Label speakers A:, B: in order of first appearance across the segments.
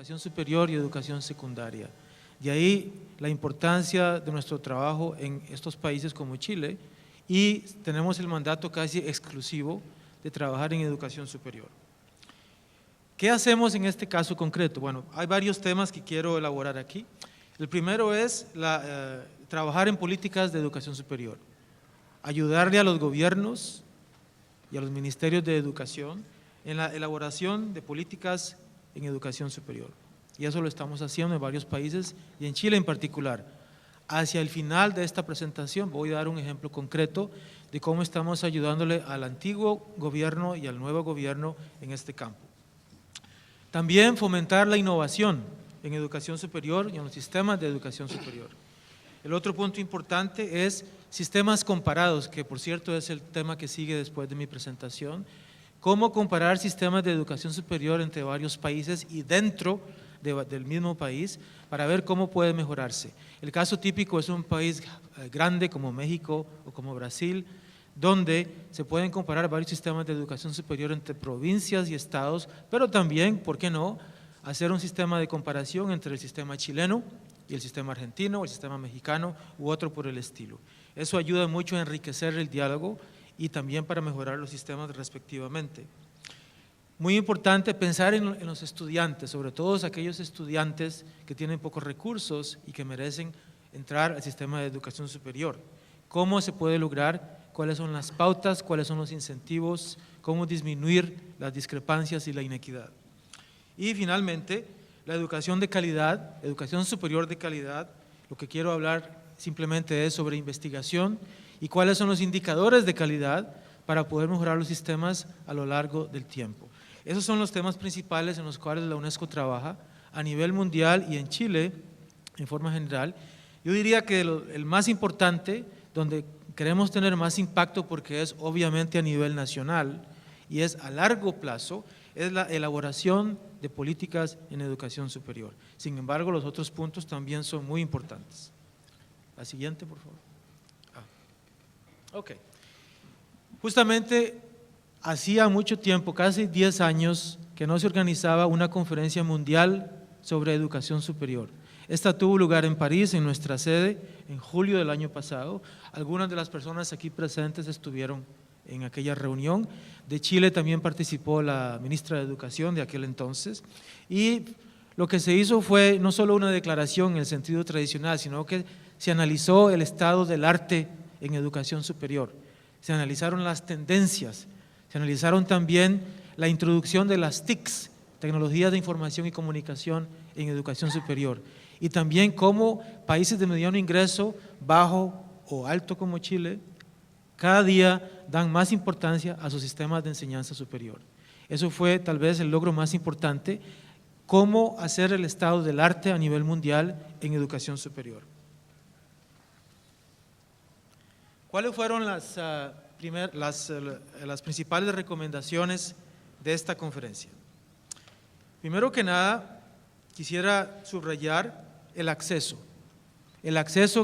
A: educación superior y educación secundaria. De ahí la importancia de nuestro trabajo en estos países como Chile, y tenemos el mandato casi exclusivo de trabajar en educación superior. ¿Qué hacemos en este caso concreto? Bueno, hay varios temas que quiero elaborar aquí. El primero es trabajar en políticas de educación superior, ayudarle a los gobiernos y a los ministerios de educación en la elaboración de políticas en educación superior. Y eso lo estamos haciendo en varios países y en Chile en particular. Hacia el final de esta presentación voy a dar un ejemplo concreto de cómo estamos ayudándole al antiguo gobierno y al nuevo gobierno en este campo. También fomentar la innovación en educación superior y en los sistemas de educación superior. El otro punto importante es sistemas comparados, que por cierto es el tema que sigue después de mi presentación. Cómo comparar sistemas de educación superior entre varios países y dentro del mismo país para ver cómo puede mejorarse. El caso típico es un país grande como México o como Brasil, donde se pueden comparar varios sistemas de educación superior entre provincias y estados, pero también, ¿por qué no?, hacer un sistema de comparación entre el sistema chileno y el sistema argentino, o el sistema mexicano u otro por el estilo. Eso ayuda mucho a enriquecer el diálogo y también para mejorar los sistemas respectivamente. Muy importante pensar en los estudiantes, sobre todo aquellos estudiantes que tienen pocos recursos y que merecen entrar al sistema de educación superior. ¿Cómo se puede lograr? ¿Cuáles son las pautas? ¿Cuáles son los incentivos? ¿Cómo disminuir las discrepancias y la inequidad? Y finalmente, la educación de calidad, educación superior de calidad. Lo que quiero hablar simplemente es sobre investigación y cuáles son los indicadores de calidad para poder mejorar los sistemas a lo largo del tiempo. Esos son los temas principales en los cuales la UNESCO trabaja a nivel mundial y en Chile en forma general. Yo diría que el más importante, donde queremos tener más impacto porque es obviamente a nivel nacional y es a largo plazo, es la elaboración de políticas en educación superior. Sin embargo, los otros puntos también son muy importantes. La siguiente, por favor. Ok. Justamente hacía mucho tiempo, casi 10 años, que no se organizaba una conferencia mundial sobre educación superior. Esta tuvo lugar en París, en nuestra sede, en julio del año pasado. Algunas de las personas aquí presentes estuvieron en aquella reunión. De Chile también participó la ministra de Educación de aquel entonces. Y lo que se hizo fue no solo una declaración en el sentido tradicional, sino que se analizó el estado del arte en educación superior. Se analizaron las tendencias, se analizaron también la introducción de las TICs, tecnologías de información y comunicación en educación superior, y también cómo países de mediano ingreso, bajo o alto como Chile, cada día dan más importancia a sus sistemas de enseñanza superior. Eso fue tal vez el logro más importante, cómo hacer el estado del arte a nivel mundial en educación superior. ¿Cuáles fueron las principales recomendaciones de esta conferencia? Primero que nada, quisiera subrayar el acceso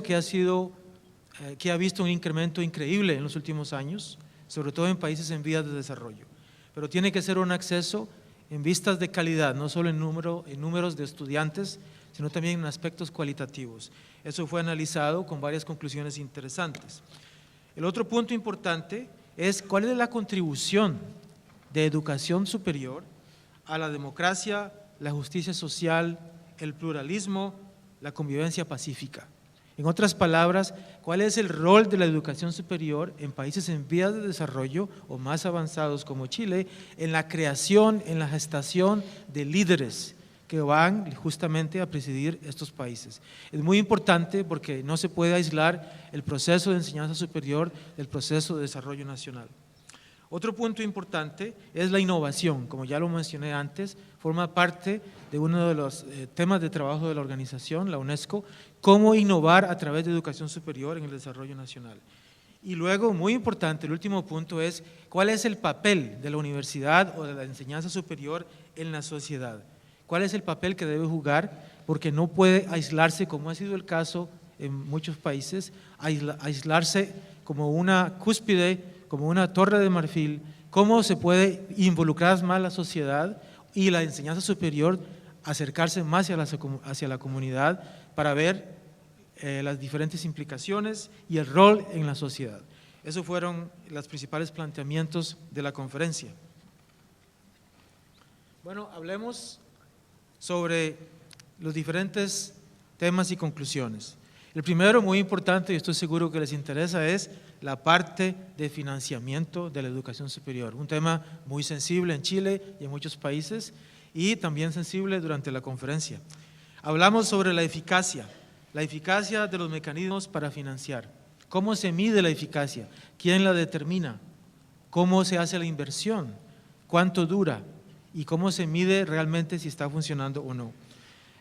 A: que ha visto un incremento increíble en los últimos años, sobre todo en países en vías de desarrollo. Pero tiene que ser un acceso en vistas de calidad, no solo en números de estudiantes, sino también en aspectos cualitativos. Eso fue analizado con varias conclusiones interesantes. El otro punto importante es cuál es la contribución de educación superior a la democracia, la justicia social, el pluralismo, la convivencia pacífica. En otras palabras, ¿cuál es el rol de la educación superior en países en vías de desarrollo o más avanzados como Chile en la creación, en la gestación de líderes que van justamente a presidir estos países? Es muy importante porque no se puede aislar el proceso de enseñanza superior del proceso de desarrollo nacional. Otro punto importante es la innovación, como ya lo mencioné antes, forma parte de uno de los temas de trabajo de la organización, la UNESCO, cómo innovar a través de educación superior en el desarrollo nacional. Y luego, muy importante, el último punto es cuál es el papel de la universidad o de la enseñanza superior en la sociedad. ¿Cuál es el papel que debe jugar? Porque no puede aislarse, como ha sido el caso en muchos países, aislarse como una cúspide, como una torre de marfil. ¿Cómo se puede involucrar más la sociedad y la enseñanza superior acercarse más hacia la comunidad para ver las diferentes implicaciones y el rol en la sociedad. Esos fueron los principales planteamientos de la conferencia. Bueno, hablemos sobre los diferentes temas y conclusiones. El primero, muy importante, y estoy seguro que les interesa, es la parte de financiamiento de la educación superior, un tema muy sensible en Chile y en muchos países, y también sensible durante la conferencia. Hablamos sobre la eficacia de los mecanismos para financiar. ¿Cómo se mide la eficacia? ¿Quién la determina? ¿Cómo se hace la inversión? ¿Cuánto dura? ¿Y cómo se mide realmente si está funcionando o no?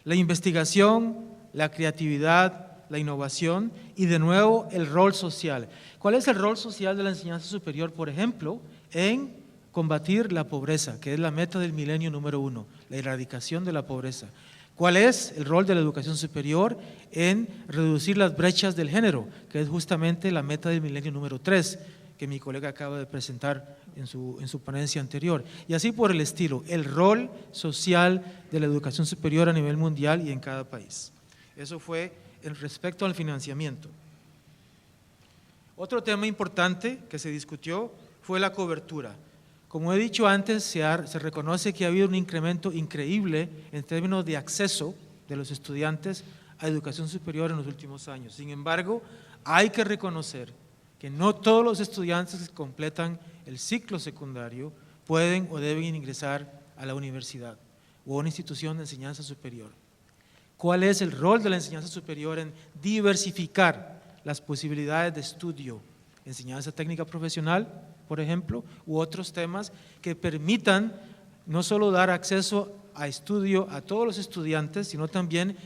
A: La investigación, la creatividad, la innovación y de nuevo el rol social. ¿Cuál es el rol social de la enseñanza superior, por ejemplo, en combatir la pobreza, que es la meta del milenio número 1, la erradicación de la pobreza? ¿Cuál es el rol de la educación superior en reducir las brechas del género, que es justamente la meta del milenio número 3, que mi colega acaba de presentar en su ponencia anterior? Y así por el estilo, el rol social de la educación superior a nivel mundial y en cada país. Eso fue respecto al financiamiento. Otro tema importante que se discutió fue la cobertura. Como he dicho antes, se reconoce que ha habido un incremento increíble en términos de acceso de los estudiantes a educación superior en los últimos años. Sin embargo, hay que reconocer que no todos los estudiantes que completan el ciclo secundario pueden o deben ingresar a la universidad o a una institución de enseñanza superior. ¿Cuál es el rol de la enseñanza superior en diversificar las posibilidades de estudio? Enseñanza técnica profesional, por ejemplo, u otros temas que permitan no solo dar acceso a estudio a todos los estudiantes, sino también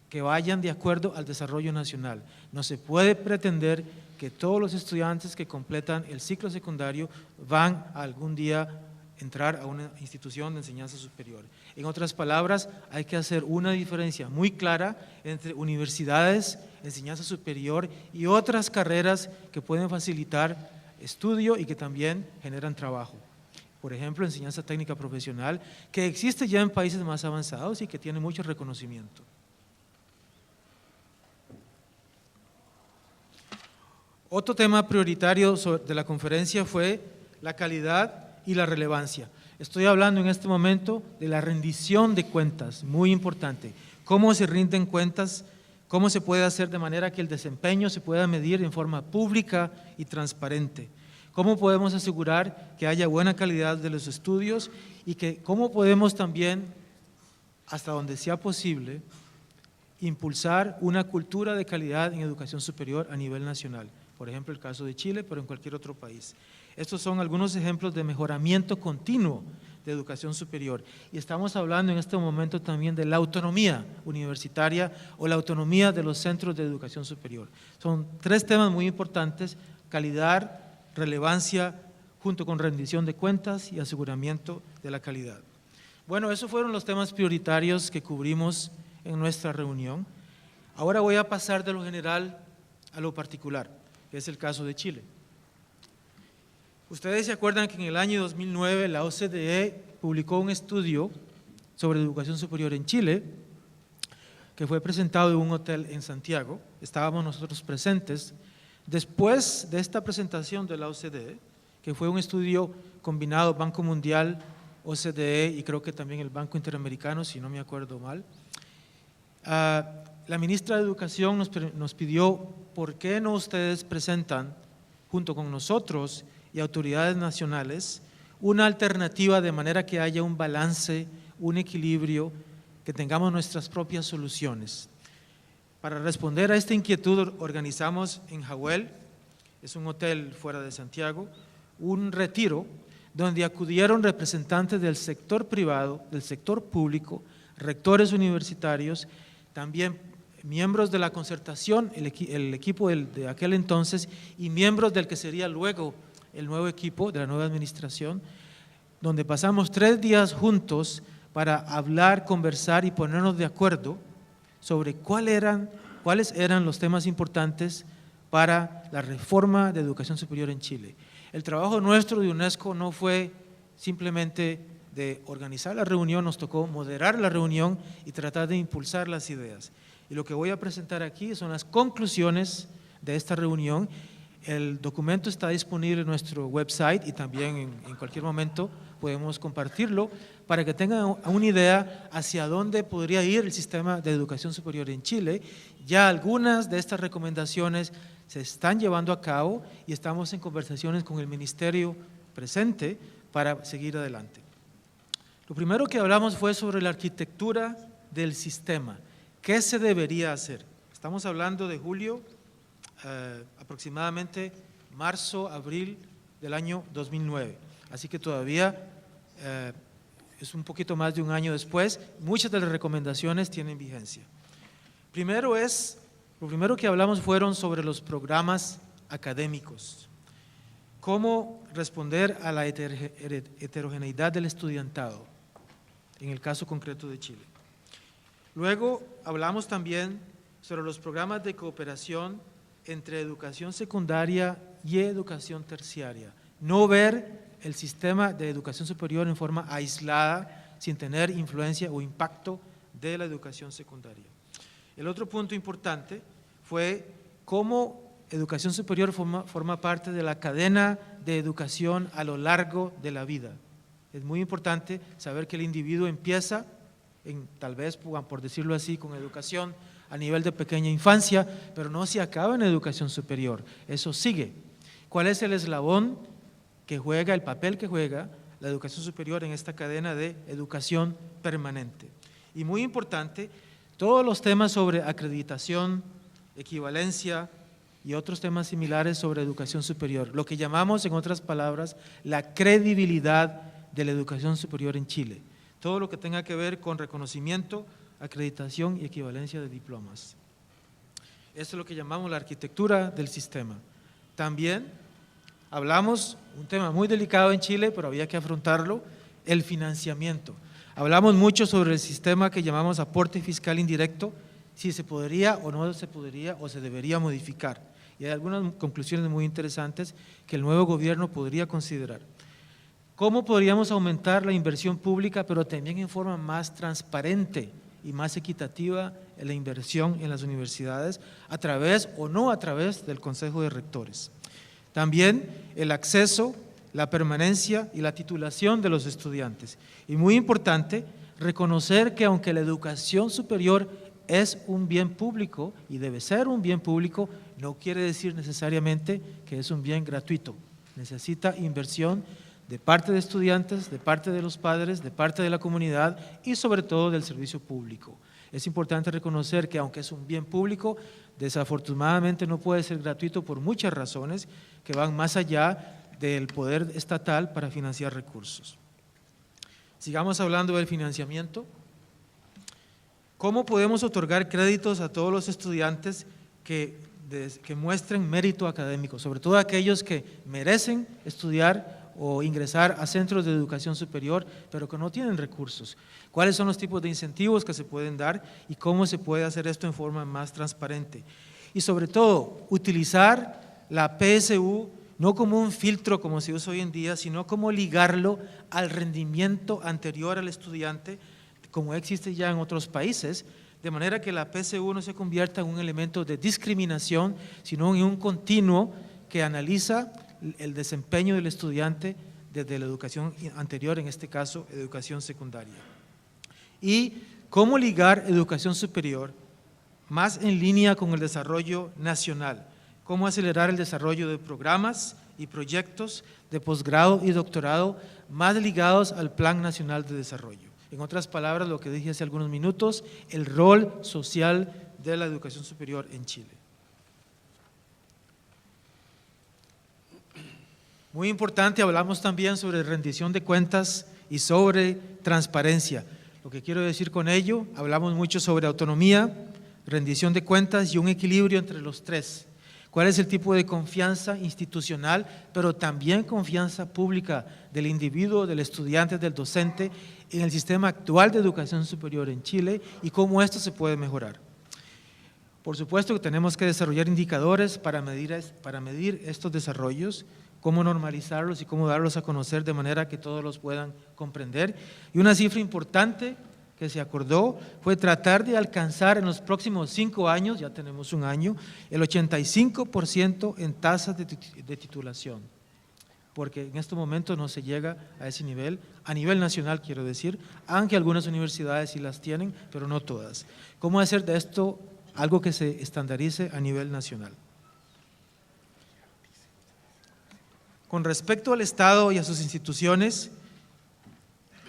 A: que vayan de acuerdo al desarrollo nacional. No se puede pretender que todos los estudiantes que completan el ciclo secundario van a algún día entrar a una institución de enseñanza superior. En otras palabras, hay que hacer una diferencia muy clara entre universidades, enseñanza superior y otras carreras que pueden facilitar estudio y que también generan trabajo. Por ejemplo, enseñanza técnica profesional, que existe ya en países más avanzados y que tiene mucho reconocimiento. Otro tema prioritario de la conferencia fue la calidad y la relevancia. Estoy hablando en este momento de la rendición de cuentas, muy importante. ¿Cómo se rinden cuentas? ¿Cómo se puede hacer de manera que el desempeño se pueda medir en forma pública y transparente? ¿Cómo podemos asegurar que haya buena calidad de los estudios y que cómo podemos también, hasta donde sea posible, impulsar una cultura de calidad en educación superior a nivel nacional? Por ejemplo, el caso de Chile, pero en cualquier otro país. Estos son algunos ejemplos de mejoramiento continuo de educación superior. Y estamos hablando en este momento también de la autonomía universitaria o la autonomía de los centros de educación superior. Son tres temas muy importantes: calidad, relevancia, junto con rendición de cuentas y aseguramiento de la calidad. Bueno, esos fueron los temas prioritarios que cubrimos en nuestra reunión. Ahora voy a pasar de lo general a lo particular, que es el caso de Chile. Ustedes se acuerdan que en el año 2009 la OCDE publicó un estudio sobre educación superior en Chile, que fue presentado en un hotel en Santiago. Estábamos nosotros presentes. Después de esta presentación de la OCDE, que fue un estudio combinado Banco Mundial, OCDE y creo que también el Banco Interamericano, si no me acuerdo mal, la ministra de Educación nos pidió: ¿por qué no ustedes presentan junto con nosotros y autoridades nacionales una alternativa de manera que haya un balance, un equilibrio, que tengamos nuestras propias soluciones? Para responder a esta inquietud organizamos en Jawel, es un hotel fuera de Santiago, un retiro donde acudieron representantes del sector privado, del sector público, rectores universitarios, también miembros de la concertación, el equipo de aquel entonces, y miembros del que sería luego el nuevo equipo de la nueva administración, donde pasamos 3 días juntos para hablar, conversar y ponernos de acuerdo sobre cuáles eran los temas importantes para la reforma de educación superior en Chile. El trabajo nuestro de UNESCO no fue simplemente de organizar la reunión, nos tocó moderar la reunión y tratar de impulsar las ideas. Y lo que voy a presentar aquí son las conclusiones de esta reunión. El documento está disponible en nuestro website y también en cualquier momento podemos compartirlo para que tengan una idea hacia dónde podría ir el sistema de educación superior en Chile. Ya algunas de estas recomendaciones se están llevando a cabo y estamos en conversaciones con el ministerio presente para seguir adelante. Lo primero que hablamos fue sobre la arquitectura del sistema. ¿Qué se debería hacer? Estamos hablando de julio, aproximadamente marzo, abril del año 2009. Así que todavía es un poquito más de un año después. Muchas de las recomendaciones tienen vigencia. Lo primero que hablamos fueron sobre los programas académicos. Cómo responder a la heterogeneidad del estudiantado, en el caso concreto de Chile. Luego hablamos también sobre los programas de cooperación entre educación secundaria y educación terciaria. No ver el sistema de educación superior en forma aislada, sin tener influencia o impacto de la educación secundaria. El otro punto importante fue cómo educación superior forma parte de la cadena de educación a lo largo de la vida. Es muy importante saber que el individuo empieza, tal vez por decirlo así, con educación a nivel de pequeña infancia, pero no se acaba en educación superior, eso sigue. ¿Cuál es el eslabón que juega, el papel que juega la educación superior en esta cadena de educación permanente? Y muy importante, todos los temas sobre acreditación, equivalencia y otros temas similares sobre educación superior, lo que llamamos, en otras palabras, la credibilidad de la educación superior en Chile. Todo lo que tenga que ver con reconocimiento, acreditación y equivalencia de diplomas. Esto es lo que llamamos la arquitectura del sistema. También hablamos, un tema muy delicado en Chile, pero había que afrontarlo, el financiamiento. Hablamos mucho sobre el sistema que llamamos aporte fiscal indirecto, si se podría o no se podría o se debería modificar. Y hay algunas conclusiones muy interesantes que el nuevo gobierno podría considerar. ¿Cómo podríamos aumentar la inversión pública, pero también en forma más transparente y más equitativa en la inversión en las universidades, a través o no a través del Consejo de Rectores? También el acceso, la permanencia y la titulación de los estudiantes. Y muy importante, reconocer que aunque la educación superior es un bien público y debe ser un bien público, no quiere decir necesariamente que es un bien gratuito. Necesita inversión de parte de estudiantes, de parte de los padres, de parte de la comunidad y sobre todo del servicio público. Es importante reconocer que aunque es un bien público, desafortunadamente no puede ser gratuito por muchas razones que van más allá del poder estatal para financiar recursos. Sigamos hablando del financiamiento. ¿Cómo podemos otorgar créditos a todos los estudiantes que muestren mérito académico, sobre todo aquellos que merecen estudiar o ingresar a centros de educación superior, pero que no tienen recursos? ¿Cuáles son los tipos de incentivos que se pueden dar y cómo se puede hacer esto en forma más transparente? Y sobre todo, utilizar la PSU no como un filtro como se usa hoy en día, sino como ligarlo al rendimiento anterior al estudiante, como existe ya en otros países, de manera que la PSU no se convierta en un elemento de discriminación, sino en un continuo que analiza el desempeño del estudiante desde la educación anterior, en este caso, educación secundaria. Y cómo ligar educación superior más en línea con el desarrollo nacional, cómo acelerar el desarrollo de programas y proyectos de posgrado y doctorado más ligados al Plan Nacional de Desarrollo. En otras palabras, lo que dije hace algunos minutos, el rol social de la educación superior en Chile. Muy importante, hablamos también sobre rendición de cuentas y sobre transparencia. Lo que quiero decir con ello, hablamos mucho sobre autonomía, rendición de cuentas y un equilibrio entre los tres. ¿Cuál es el tipo de confianza institucional, pero también confianza pública del individuo, del estudiante, del docente en el sistema actual de educación superior en Chile y cómo esto se puede mejorar? Por supuesto que tenemos que desarrollar indicadores para medir estos desarrollos, cómo normalizarlos y cómo darlos a conocer de manera que todos los puedan comprender. Y una cifra importante que se acordó fue tratar de alcanzar en los próximos 5 años, ya tenemos un año, el 85% en tasas de titulación, porque en este momento no se llega a ese nivel, a nivel nacional quiero decir, aunque algunas universidades sí las tienen, pero no todas. ¿Cómo hacer de esto algo que se estandarice a nivel nacional? Con respecto al Estado y a sus instituciones,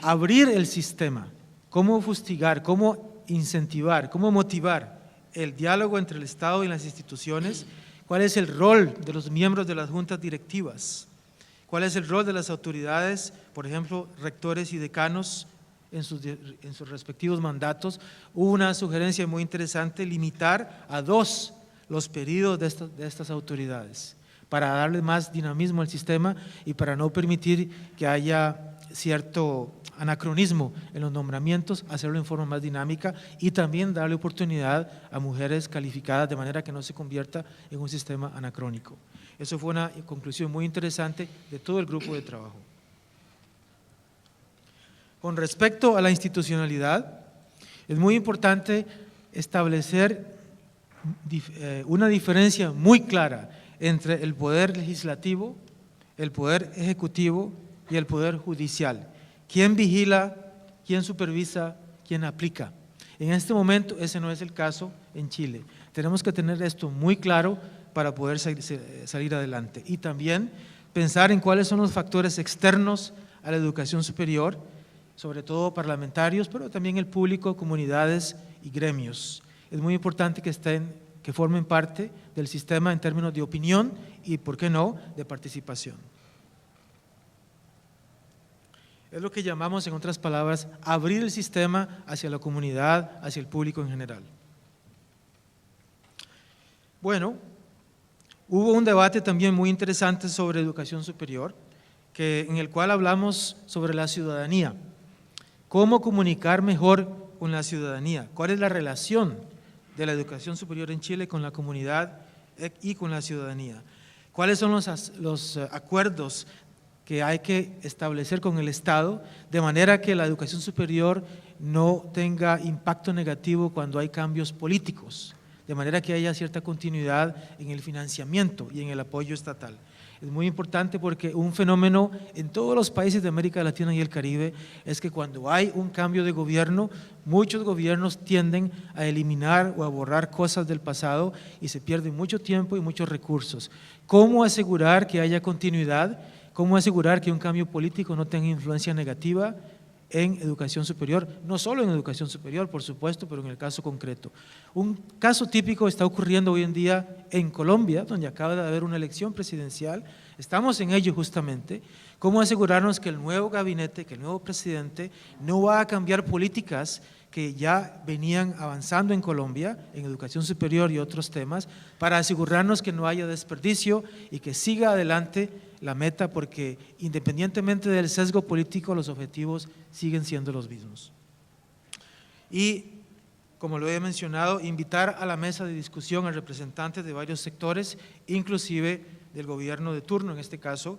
A: abrir el sistema, cómo fustigar, cómo incentivar, cómo motivar el diálogo entre el Estado y las instituciones, cuál es el rol de los miembros de las juntas directivas, cuál es el rol de las autoridades, por ejemplo, rectores y decanos en sus respectivos mandatos. Hubo una sugerencia muy interesante, limitar a 2 los periodos de estas autoridades, para darle más dinamismo al sistema y para no permitir que haya cierto anacronismo en los nombramientos, hacerlo en forma más dinámica y también darle oportunidad a mujeres calificadas de manera que no se convierta en un sistema anacrónico. Eso fue una conclusión muy interesante de todo el grupo de trabajo. Con respecto a la institucionalidad, es muy importante establecer una diferencia muy clara entre el poder legislativo, el poder ejecutivo y el poder judicial. ¿Quién vigila? ¿Quién supervisa? ¿Quién aplica? En este momento ese no es el caso en Chile. Tenemos que tener esto muy claro para poder salir adelante y también pensar en cuáles son los factores externos a la educación superior, sobre todo parlamentarios, pero también el público, comunidades y gremios. Es muy importante que formen parte del sistema en términos de opinión y, ¿por qué no?, de participación. Es lo que llamamos, en otras palabras, abrir el sistema hacia la comunidad, hacia el público en general. Bueno, hubo un debate también muy interesante sobre educación superior, en el cual hablamos sobre la ciudadanía. ¿Cómo comunicar mejor con la ciudadanía? ¿Cuál es la relación de la educación superior en Chile con la comunidad y con la ciudadanía? ¿Cuáles son los acuerdos que hay que establecer con el Estado de manera que la educación superior no tenga impacto negativo cuando hay cambios políticos, de manera que haya cierta continuidad en el financiamiento y en el apoyo estatal? Es muy importante porque un fenómeno en todos los países de América Latina y el Caribe es que cuando hay un cambio de gobierno, muchos gobiernos tienden a eliminar o a borrar cosas del pasado y se pierde mucho tiempo y muchos recursos. ¿Cómo asegurar que haya continuidad? ¿Cómo asegurar que un cambio político no tenga influencia negativa en educación superior? No solo en educación superior, por supuesto, pero en el caso concreto. Un caso típico está ocurriendo hoy en día en Colombia, donde acaba de haber una elección presidencial. Estamos en ello justamente. ¿Cómo asegurarnos que el nuevo gabinete, que el nuevo presidente no va a cambiar políticas que ya venían avanzando en Colombia, en educación superior y otros temas, para asegurarnos que no haya desperdicio y que siga adelante la meta, porque independientemente del sesgo político, los objetivos siguen siendo los mismos? Y, como lo he mencionado, invitar a la mesa de discusión a representantes de varios sectores, inclusive del gobierno de turno, en este caso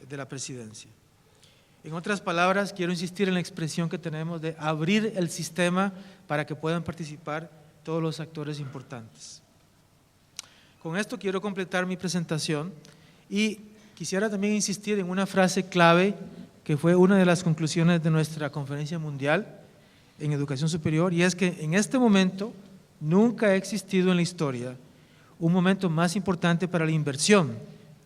A: de la presidencia. En otras palabras, quiero insistir en la expresión que tenemos de abrir el sistema para que puedan participar todos los actores importantes. Con esto quiero completar mi presentación y quisiera también insistir en una frase clave que fue una de las conclusiones de nuestra conferencia mundial en educación superior, y es que en este momento nunca ha existido en la historia un momento más importante para la inversión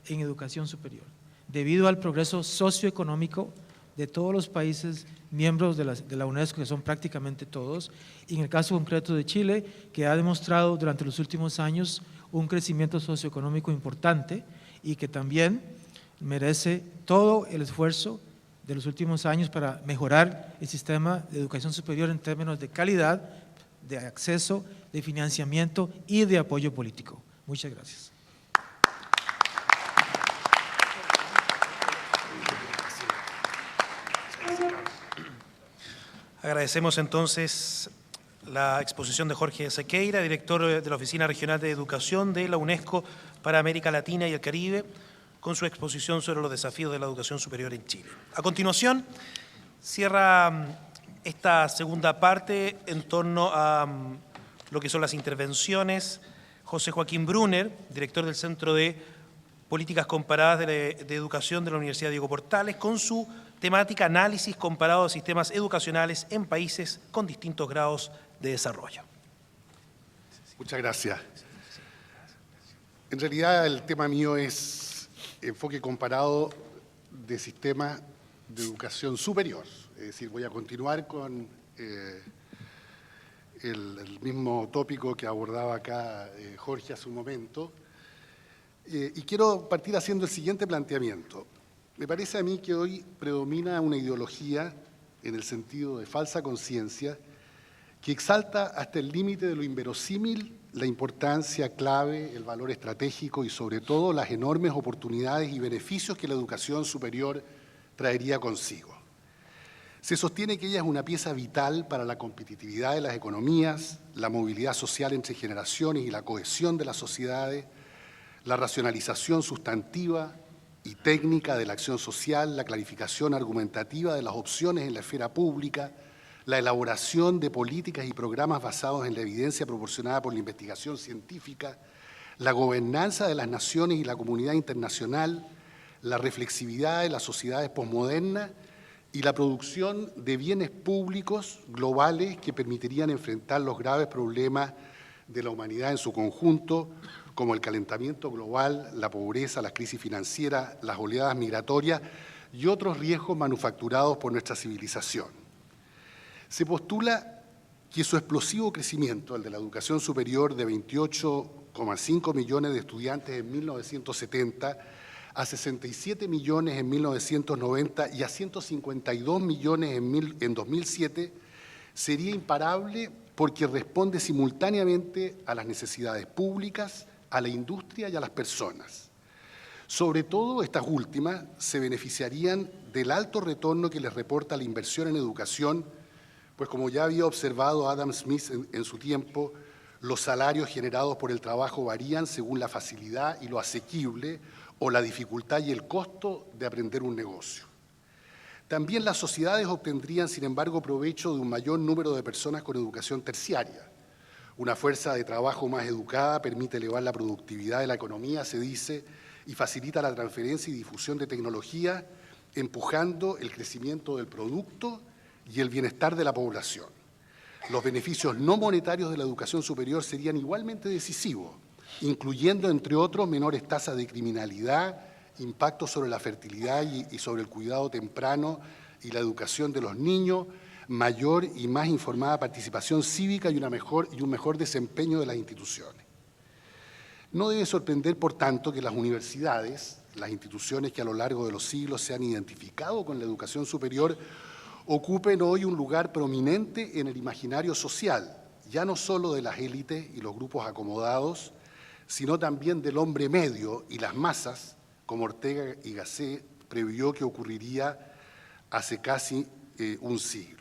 A: en educación superior, debido al progreso socioeconómico de todos los países miembros de la UNESCO, que son prácticamente todos, y en el caso concreto de Chile, que ha demostrado durante los últimos años un crecimiento socioeconómico importante y que también merece todo el esfuerzo de los últimos años para mejorar el sistema de educación superior en términos de calidad, de acceso, de financiamiento y de apoyo político. Muchas gracias.
B: Agradecemos entonces la exposición de Jorge Sequeira, director de la Oficina Regional de Educación de la UNESCO para América Latina y el Caribe, con su exposición sobre los desafíos de la educación superior en Chile. A continuación, cierra esta segunda parte en torno a lo que son las intervenciones José Joaquín Brunner, director del Centro de Políticas Comparadas de Educación de la Universidad Diego Portales, con su temática análisis comparado de sistemas educacionales en países con distintos grados de desarrollo.
C: Muchas gracias. En realidad el tema mío es enfoque comparado de sistemas de educación superior. Es decir, voy a continuar con el mismo tópico que abordaba acá Jorge hace un momento. Y quiero partir haciendo el siguiente planteamiento. Me parece a mí que hoy predomina una ideología, en el sentido de falsa conciencia, que exalta hasta el límite de lo inverosímil la importancia clave, el valor estratégico y sobre todo las enormes oportunidades y beneficios que la educación superior traería consigo. Se sostiene que ella es una pieza vital para la competitividad de las economías, la movilidad social entre generaciones y la cohesión de las sociedades, la racionalización sustantiva y técnica de la acción social, la clarificación argumentativa de las opciones en la esfera pública, la elaboración de políticas y programas basados en la evidencia proporcionada por la investigación científica, la gobernanza de las naciones y la comunidad internacional, la reflexividad de las sociedades posmodernas y la producción de bienes públicos globales que permitirían enfrentar los graves problemas de la humanidad en su conjunto, como el calentamiento global, la pobreza, las crisis financieras, las oleadas migratorias y otros riesgos manufacturados por nuestra civilización. Se postula que su explosivo crecimiento, el de la educación superior de 28,5 millones de estudiantes en 1970, a 67 millones en 1990 y a 152 millones en 2007, sería imparable porque responde simultáneamente a las necesidades públicas, a la industria y a las personas. Sobre todo, estas últimas se beneficiarían del alto retorno que les reporta la inversión en educación, pues como ya había observado Adam Smith en su tiempo, los salarios generados por el trabajo varían según la facilidad y lo asequible o la dificultad y el costo de aprender un negocio. También las sociedades obtendrían, sin embargo, provecho de un mayor número de personas con educación terciaria. Una fuerza de trabajo más educada permite elevar la productividad de la economía, se dice, y facilita la transferencia y difusión de tecnología, empujando el crecimiento del producto y el bienestar de la población. Los beneficios no monetarios de la educación superior serían igualmente decisivos, incluyendo, entre otros, menores tasas de criminalidad, impacto sobre la fertilidad y sobre el cuidado temprano y la educación de los niños, mayor y más informada participación cívica y un mejor desempeño de las instituciones. No debe sorprender, por tanto, que las universidades, las instituciones que a lo largo de los siglos se han identificado con la educación superior, ocupen hoy un lugar prominente en el imaginario social, ya no solo de las élites y los grupos acomodados, sino también del hombre medio y las masas, como Ortega y Gasset previó que ocurriría hace casi un siglo.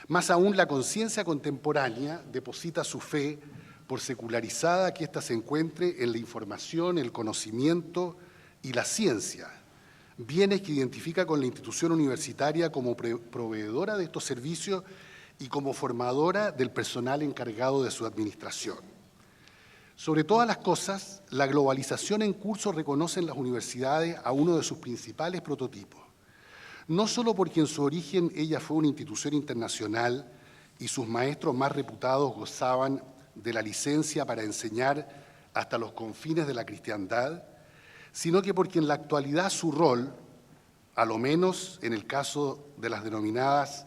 C: Más aún, la conciencia contemporánea deposita su fe, por secularizada que ésta se encuentre, en la información, el conocimiento y la ciencia, bienes que identifica con la institución universitaria como proveedora de estos servicios y como formadora del personal encargado de su administración. Sobre todas las cosas, la globalización en curso reconoce en las universidades a uno de sus principales prototipos, no solo porque en su origen ella fue una institución internacional y sus maestros más reputados gozaban de la licencia para enseñar hasta los confines de la cristiandad, sino que porque en la actualidad su rol, a lo menos en el caso de las denominadas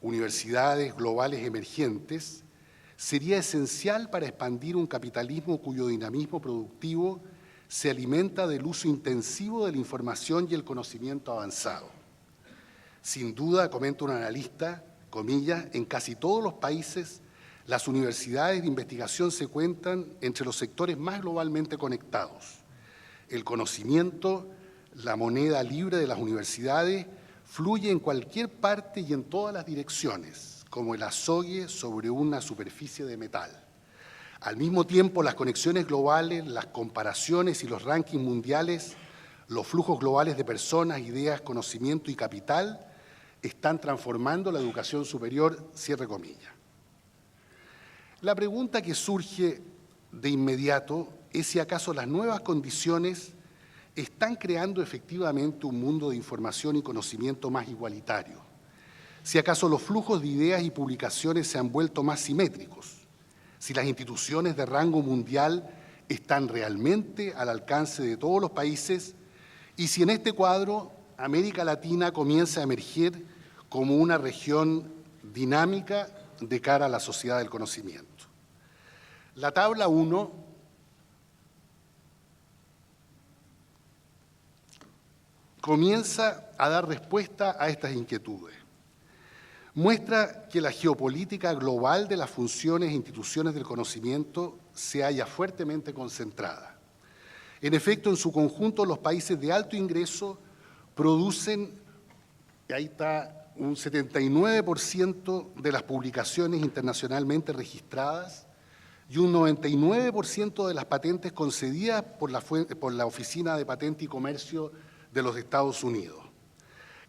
C: universidades globales emergentes, sería esencial para expandir un capitalismo cuyo dinamismo productivo se alimenta del uso intensivo de la información y el conocimiento avanzado. Sin duda, comenta un analista, comillas, en casi todos los países las universidades de investigación se cuentan entre los sectores más globalmente conectados. El conocimiento, la moneda libre de las universidades, fluye en cualquier parte y en todas las direcciones, como el azogue sobre una superficie de metal. Al mismo tiempo, las conexiones globales, las comparaciones y los rankings mundiales, los flujos globales de personas, ideas, conocimiento y capital están transformando la educación superior, cierre comillas. La pregunta que surge de inmediato es si acaso las nuevas condiciones están creando efectivamente un mundo de información y conocimiento más igualitario. Si acaso los flujos de ideas y publicaciones se han vuelto más simétricos. Si las instituciones de rango mundial están realmente al alcance de todos los países y si en este cuadro América Latina comienza a emerger como una región dinámica de cara a la sociedad del conocimiento. La tabla 1 comienza a dar respuesta a estas inquietudes. Muestra que la geopolítica global de las funciones e instituciones del conocimiento se halla fuertemente concentrada. En efecto, en su conjunto, los países de alto ingreso producen, y ahí está, un 79% de las publicaciones internacionalmente registradas y un 99% de las patentes concedidas por la Oficina de Patente y Comercio de los Estados Unidos.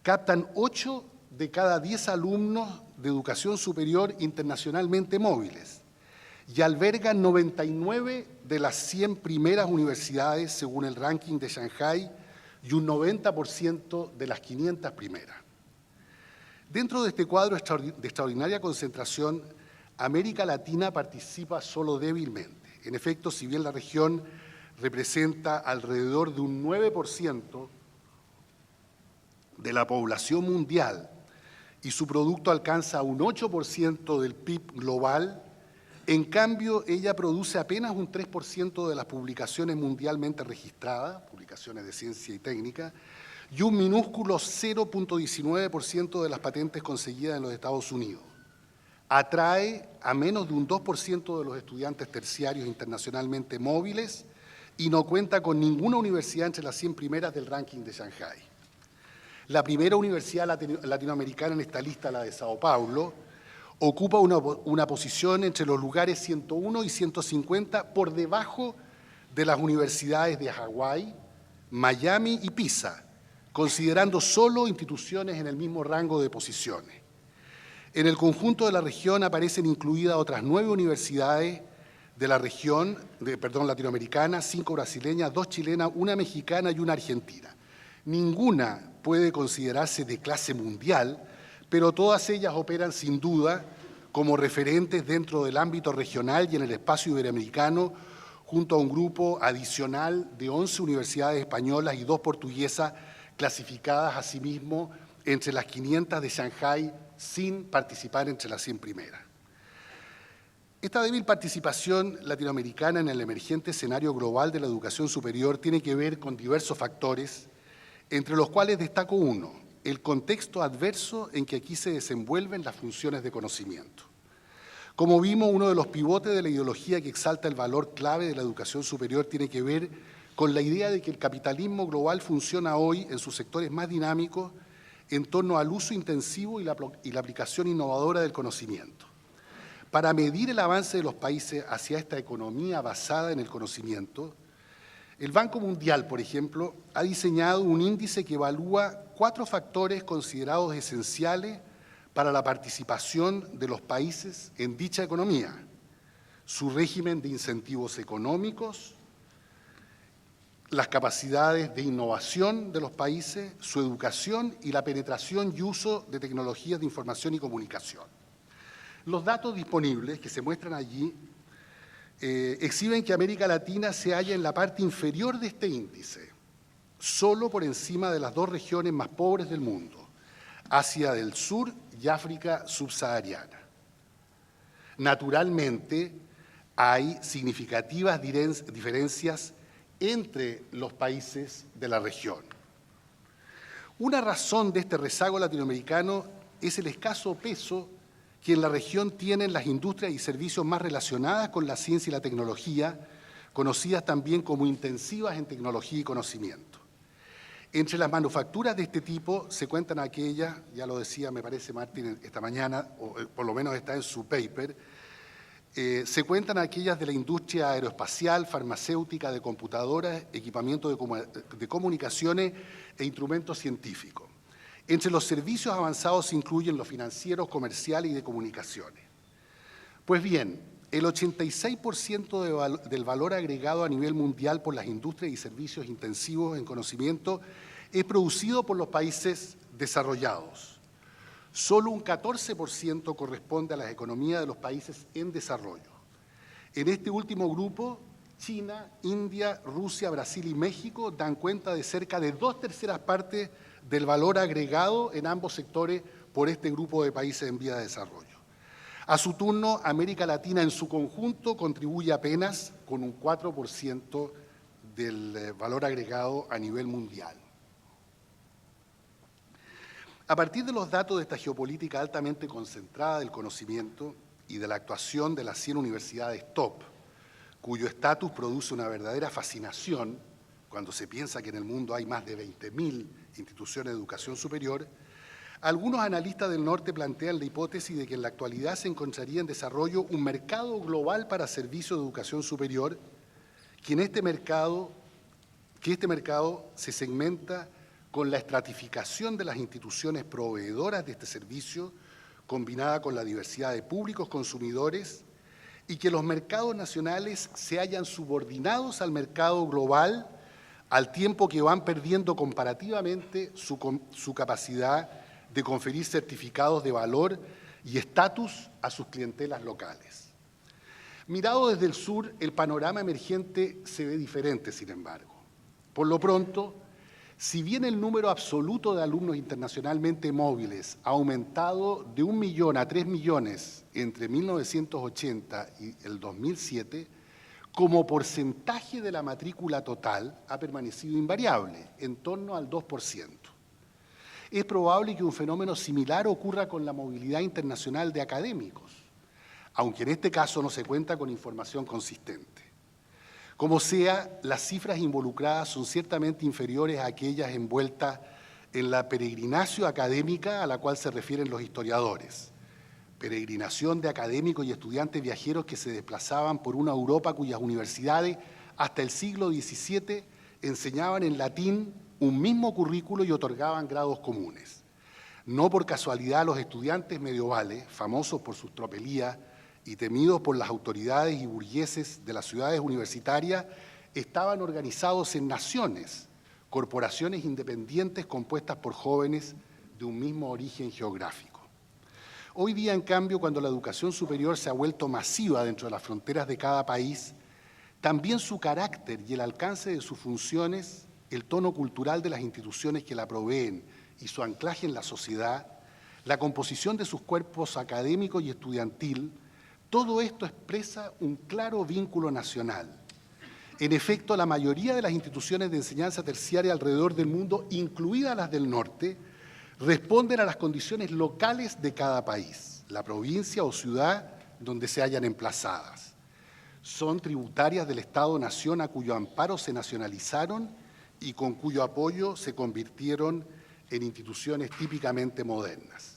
C: Captan 8 de cada 10 alumnos de educación superior internacionalmente móviles y albergan 99 de las 100 primeras universidades según el ranking de Shanghai y un 90% de las 500 primeras. Dentro de este cuadro de extraordinaria concentración, América Latina participa solo débilmente. En efecto, si bien la región representa alrededor de un 9% de la población mundial y su producto alcanza un 8% del PIB global, en cambio ella produce apenas un 3% de las publicaciones mundialmente registradas, publicaciones de ciencia y técnica, y un minúsculo 0.19% de las patentes conseguidas en los Estados Unidos. Atrae a menos de un 2% de los estudiantes terciarios internacionalmente móviles y no cuenta con ninguna universidad entre las 100 primeras del ranking de Shanghai. La primera universidad latinoamericana en esta lista, la de Sao Paulo, ocupa una posición entre los lugares 101 y 150 por debajo de las universidades de Hawái, Miami y Pisa, considerando solo instituciones en el mismo rango de posiciones. En el conjunto de la región aparecen incluidas otras 9 universidades de la región, latinoamericana, 5 brasileñas, 2 chilenas, 1 mexicana y 1 argentina. Ninguna puede considerarse de clase mundial, pero todas ellas operan sin duda como referentes dentro del ámbito regional y en el espacio iberoamericano, junto a un grupo adicional de 11 universidades españolas y 2 portuguesas clasificadas asimismo entre las 500 de Shanghái sin participar entre las 100 primeras. Esta débil participación latinoamericana en el emergente escenario global de la educación superior tiene que ver con diversos factores, entre los cuales destaco uno, el contexto adverso en que aquí se desenvuelven las funciones de conocimiento. Como vimos, uno de los pivotes de la ideología que exalta el valor clave de la educación superior tiene que ver con la idea de que el capitalismo global funciona hoy en sus sectores más dinámicos en torno al uso intensivo y la aplicación innovadora del conocimiento. Para medir el avance de los países hacia esta economía basada en el conocimiento, el Banco Mundial, por ejemplo, ha diseñado un índice que evalúa 4 factores considerados esenciales para la participación de los países en dicha economía: su régimen de incentivos económicos, las capacidades de innovación de los países, su educación y la penetración y uso de tecnologías de información y comunicación. Los datos disponibles que se muestran allí exhiben que América Latina se halla en la parte inferior de este índice, solo por encima de las 2 regiones más pobres del mundo, Asia del Sur y África subsahariana. Naturalmente, hay significativas diferencias entre los países de la región. Una razón de este rezago latinoamericano es el escaso peso que en la región tienen las industrias y servicios más relacionadas con la ciencia y la tecnología, conocidas también como intensivas en tecnología y conocimiento. Entre las manufacturas de este tipo se cuentan aquellas, ya lo decía, me parece Martín esta mañana, o por lo menos está en su paper, se cuentan aquellas de la industria aeroespacial, farmacéutica, de computadoras, equipamiento de comunicaciones e instrumentos científicos. Entre los servicios avanzados se incluyen los financieros, comerciales y de comunicaciones. Pues bien, el 86% del valor agregado a nivel mundial por las industrias y servicios intensivos en conocimiento es producido por los países desarrollados. Solo un 14% corresponde a las economías de los países en desarrollo. En este último grupo, China, India, Rusia, Brasil y México dan cuenta de cerca de 2/3 partes del valor agregado en ambos sectores por este grupo de países en vía de desarrollo. A su turno, América Latina en su conjunto contribuye apenas con un 4% del valor agregado a nivel mundial. A partir de los datos de esta geopolítica altamente concentrada del conocimiento y de la actuación de las 100 universidades top, cuyo estatus produce una verdadera fascinación cuando se piensa que en el mundo hay más de 20.000 instituciones de educación superior, algunos analistas del norte plantean la hipótesis de que en la actualidad se encontraría en desarrollo un mercado global para servicios de educación superior, que este mercado se segmenta con la estratificación de las instituciones proveedoras de este servicio, combinada con la diversidad de públicos consumidores, y que los mercados nacionales se hallan subordinados al mercado global al tiempo que van perdiendo comparativamente su capacidad de conferir certificados de valor y estatus a sus clientelas locales. Mirado desde el sur, el panorama emergente se ve diferente, sin embargo. Por lo pronto, si bien el número absoluto de alumnos internacionalmente móviles ha aumentado de 1 millón a 3 millones entre 1980 y el 2007, como porcentaje de la matrícula total ha permanecido invariable, en torno al 2%. Es probable que un fenómeno similar ocurra con la movilidad internacional de académicos, aunque en este caso no se cuenta con información consistente. Como sea, las cifras involucradas son ciertamente inferiores a aquellas envueltas en la peregrinación académica a la cual se refieren los historiadores. Peregrinación de académicos y estudiantes viajeros que se desplazaban por una Europa cuyas universidades hasta el siglo XVII enseñaban en latín un mismo currículo y otorgaban grados comunes. No por casualidad los estudiantes medievales, famosos por sus tropelías y temidos por las autoridades y burgueses de las ciudades universitarias, estaban organizados en naciones, corporaciones independientes compuestas por jóvenes de un mismo origen geográfico. Hoy día, en cambio, cuando la educación superior se ha vuelto masiva dentro de las fronteras de cada país, también su carácter y el alcance de sus funciones, el tono cultural de las instituciones que la proveen y su anclaje en la sociedad, la composición de sus cuerpos académicos y estudiantil, todo esto expresa un claro vínculo nacional. En efecto, la mayoría de las instituciones de enseñanza terciaria alrededor del mundo, incluidas las del norte, responden a las condiciones locales de cada país, la provincia o ciudad donde se hallan emplazadas. Son tributarias del Estado-nación a cuyo amparo se nacionalizaron y con cuyo apoyo se convirtieron en instituciones típicamente modernas.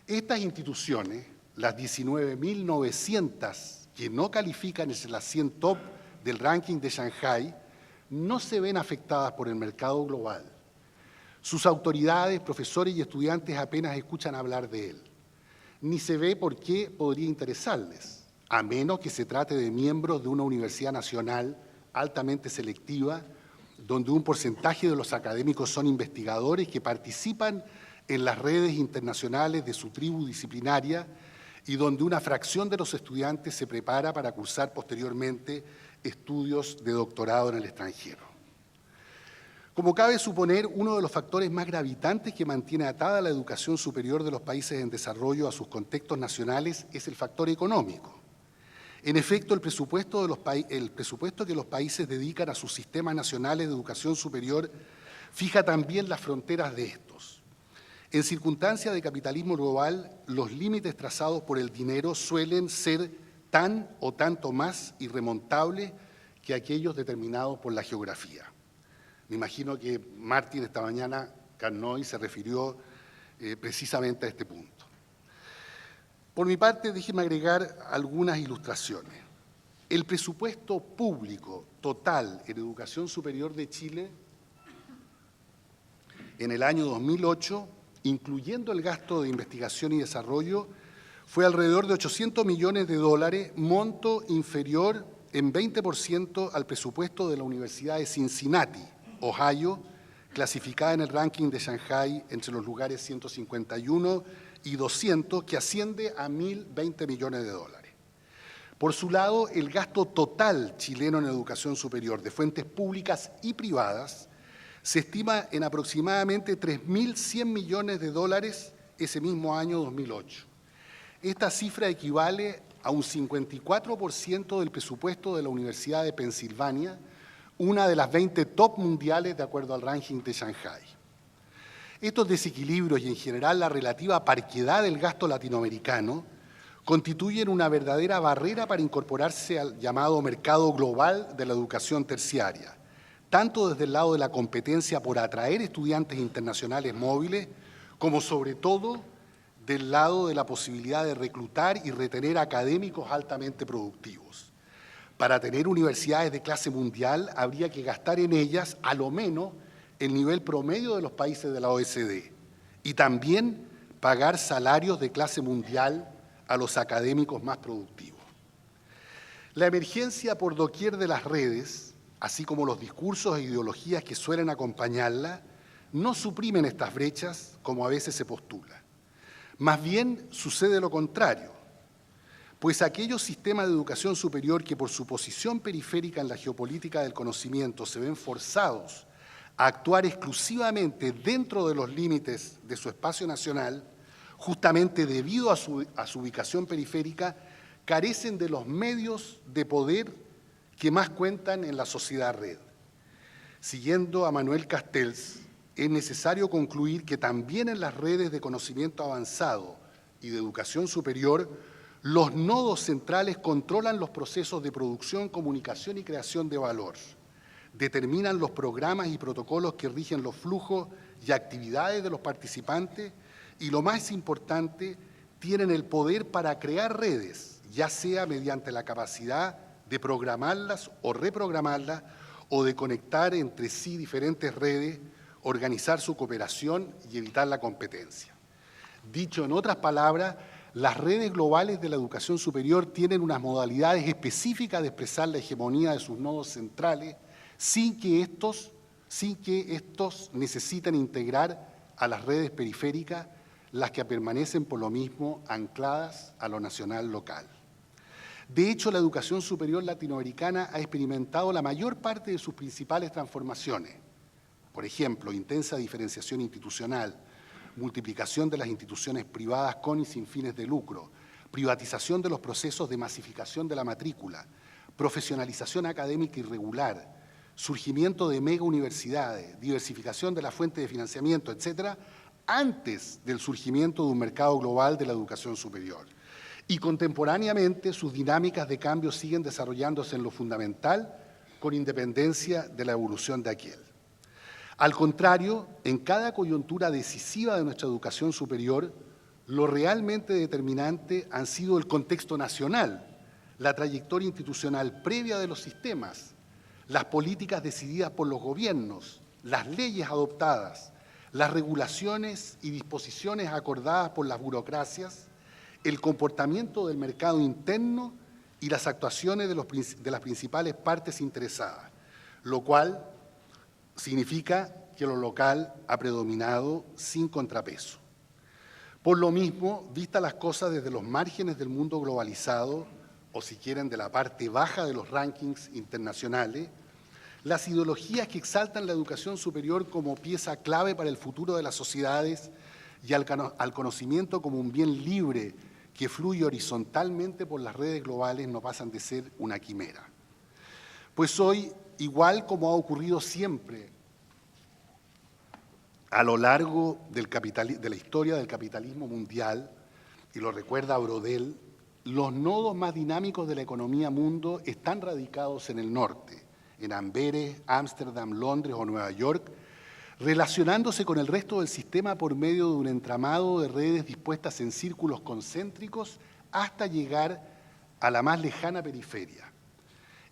C: Estas instituciones, las 19.900 que no califican entre las 100 top del ranking de Shanghai, no se ven afectadas por el mercado global. Sus autoridades, profesores y estudiantes apenas escuchan hablar de él. Ni se ve por qué podría interesarles, a menos que se trate de miembros de una universidad nacional altamente selectiva, donde un porcentaje de los académicos son investigadores que participan en las redes internacionales de su tribu disciplinaria y donde una fracción de los estudiantes se prepara para cursar posteriormente estudios de doctorado en el extranjero. Como cabe suponer, uno de los factores más gravitantes que mantiene atada la educación superior de los países en desarrollo a sus contextos nacionales es el factor económico. En efecto, el presupuesto que los países dedican a sus sistemas nacionales de educación superior fija también las fronteras de estos. En circunstancias de capitalismo global, los límites trazados por el dinero suelen ser tan o tanto más irremontables que aquellos determinados por la geografía. Me imagino que Martín esta mañana, Carnoy, se refirió precisamente a este punto. Por mi parte, déjenme agregar algunas ilustraciones. El presupuesto público total en educación superior de Chile en el año 2008, incluyendo el gasto de investigación y desarrollo, fue alrededor de $800 millones, monto inferior en 20% al presupuesto de la Universidad de Cincinnati, Ohio, clasificada en el ranking de Shanghai entre los lugares 151 y 200, que asciende a $1.020 millones. Por su lado, el gasto total chileno en educación superior de fuentes públicas y privadas se estima en aproximadamente $3.100 millones ese mismo año 2008. Esta cifra equivale a un 54% del presupuesto de la Universidad de Pensilvania, una de las 20 top mundiales de acuerdo al ranking de Shanghai. Estos desequilibrios y en general la relativa parquedad del gasto latinoamericano constituyen una verdadera barrera para incorporarse al llamado mercado global de la educación terciaria, tanto desde el lado de la competencia por atraer estudiantes internacionales móviles, como sobre todo del lado de la posibilidad de reclutar y retener académicos altamente productivos. Para tener universidades de clase mundial habría que gastar en ellas a lo menos el nivel promedio de los países de la OECD y también pagar salarios de clase mundial a los académicos más productivos. La emergencia por doquier de las redes, así como los discursos e ideologías que suelen acompañarla, no suprimen estas brechas como a veces se postula. Más bien sucede lo contrario, pues aquellos sistemas de educación superior que por su posición periférica en la geopolítica del conocimiento se ven forzados a actuar exclusivamente dentro de los límites de su espacio nacional, justamente debido a su ubicación periférica, carecen de los medios de poder que más cuentan en la sociedad red. Siguiendo a Manuel Castells, es necesario concluir que también en las redes de conocimiento avanzado y de educación superior, los nodos centrales controlan los procesos de producción, comunicación y creación de valor, determinan los programas y protocolos que rigen los flujos y actividades de los participantes y, lo más importante, tienen el poder para crear redes, ya sea mediante la capacidad de programarlas o reprogramarlas o de conectar entre sí diferentes redes, organizar su cooperación y evitar la competencia. Dicho en otras palabras, las redes globales de la educación superior tienen unas modalidades específicas de expresar la hegemonía de sus nodos centrales sin que estos necesiten integrar a las redes periféricas, las que permanecen por lo mismo ancladas a lo nacional local. De hecho, la educación superior latinoamericana ha experimentado la mayor parte de sus principales transformaciones. Por ejemplo, intensa diferenciación institucional, multiplicación de las instituciones privadas con y sin fines de lucro, privatización de los procesos de masificación de la matrícula, profesionalización académica irregular, surgimiento de mega universidades, diversificación de la fuente de financiamiento, etcétera, antes del surgimiento de un mercado global de la educación superior. Y contemporáneamente sus dinámicas de cambio siguen desarrollándose en lo fundamental con independencia de la evolución de aquel. Al contrario, en cada coyuntura decisiva de nuestra educación superior, lo realmente determinante han sido el contexto nacional, la trayectoria institucional previa de los sistemas, las políticas decididas por los gobiernos, las leyes adoptadas, las regulaciones y disposiciones acordadas por las burocracias, el comportamiento del mercado interno y las actuaciones de las principales partes interesadas, lo cual significa que lo local ha predominado sin contrapeso. Por lo mismo, vistas las cosas desde los márgenes del mundo globalizado, o si quieren de la parte baja de los rankings internacionales, las ideologías que exaltan la educación superior como pieza clave para el futuro de las sociedades y al conocimiento como un bien libre que fluye horizontalmente por las redes globales no pasan de ser una quimera. Pues hoy, igual como ha ocurrido siempre a lo largo de la historia del capitalismo mundial, y lo recuerda Brodel, los nodos más dinámicos de la economía mundo están radicados en el norte, en Amberes, Ámsterdam, Londres o Nueva York, relacionándose con el resto del sistema por medio de un entramado de redes dispuestas en círculos concéntricos hasta llegar a la más lejana periferia.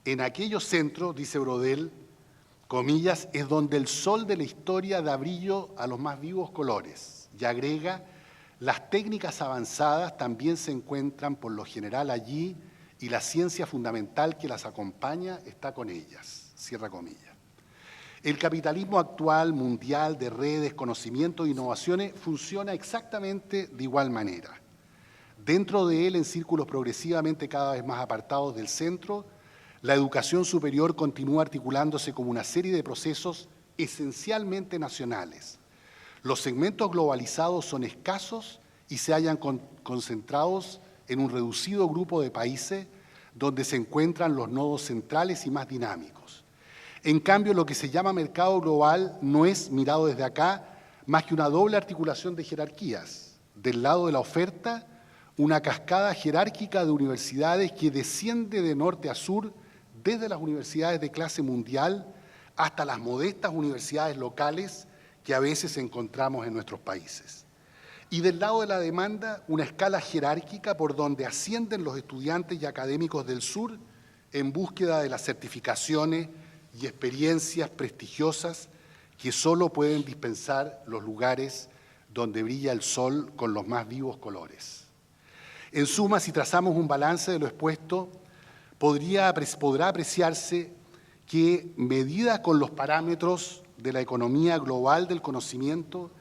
C: En aquellos centros, dice Brodel, comillas, es donde el sol de la historia da brillo a los más vivos colores. Y agrega, las técnicas avanzadas también se encuentran por lo general allí y la ciencia fundamental que las acompaña está con ellas. Cierra comillas. El capitalismo actual, mundial, de redes, conocimiento e innovaciones, funciona exactamente de igual manera. Dentro de él, en círculos progresivamente cada vez más apartados del centro, la educación superior continúa articulándose como una serie de procesos esencialmente nacionales. Los segmentos globalizados son escasos y se hallan concentrados en un reducido grupo de países donde se encuentran los nodos centrales y más dinámicos. En cambio, lo que se llama mercado global no es, mirado desde acá, más que una doble articulación de jerarquías. Del lado de la oferta, una cascada jerárquica de universidades que desciende de norte a sur, desde las universidades de clase mundial hasta las modestas universidades locales que a veces encontramos en nuestros países. Y del lado de la demanda, una escala jerárquica por donde ascienden los estudiantes y académicos del sur en búsqueda de las certificaciones y experiencias prestigiosas que solo pueden dispensar los lugares donde brilla el sol con los más vivos colores. En suma, si trazamos un balance de lo expuesto, podrá apreciarse que, medida con los parámetros de la economía global del conocimiento,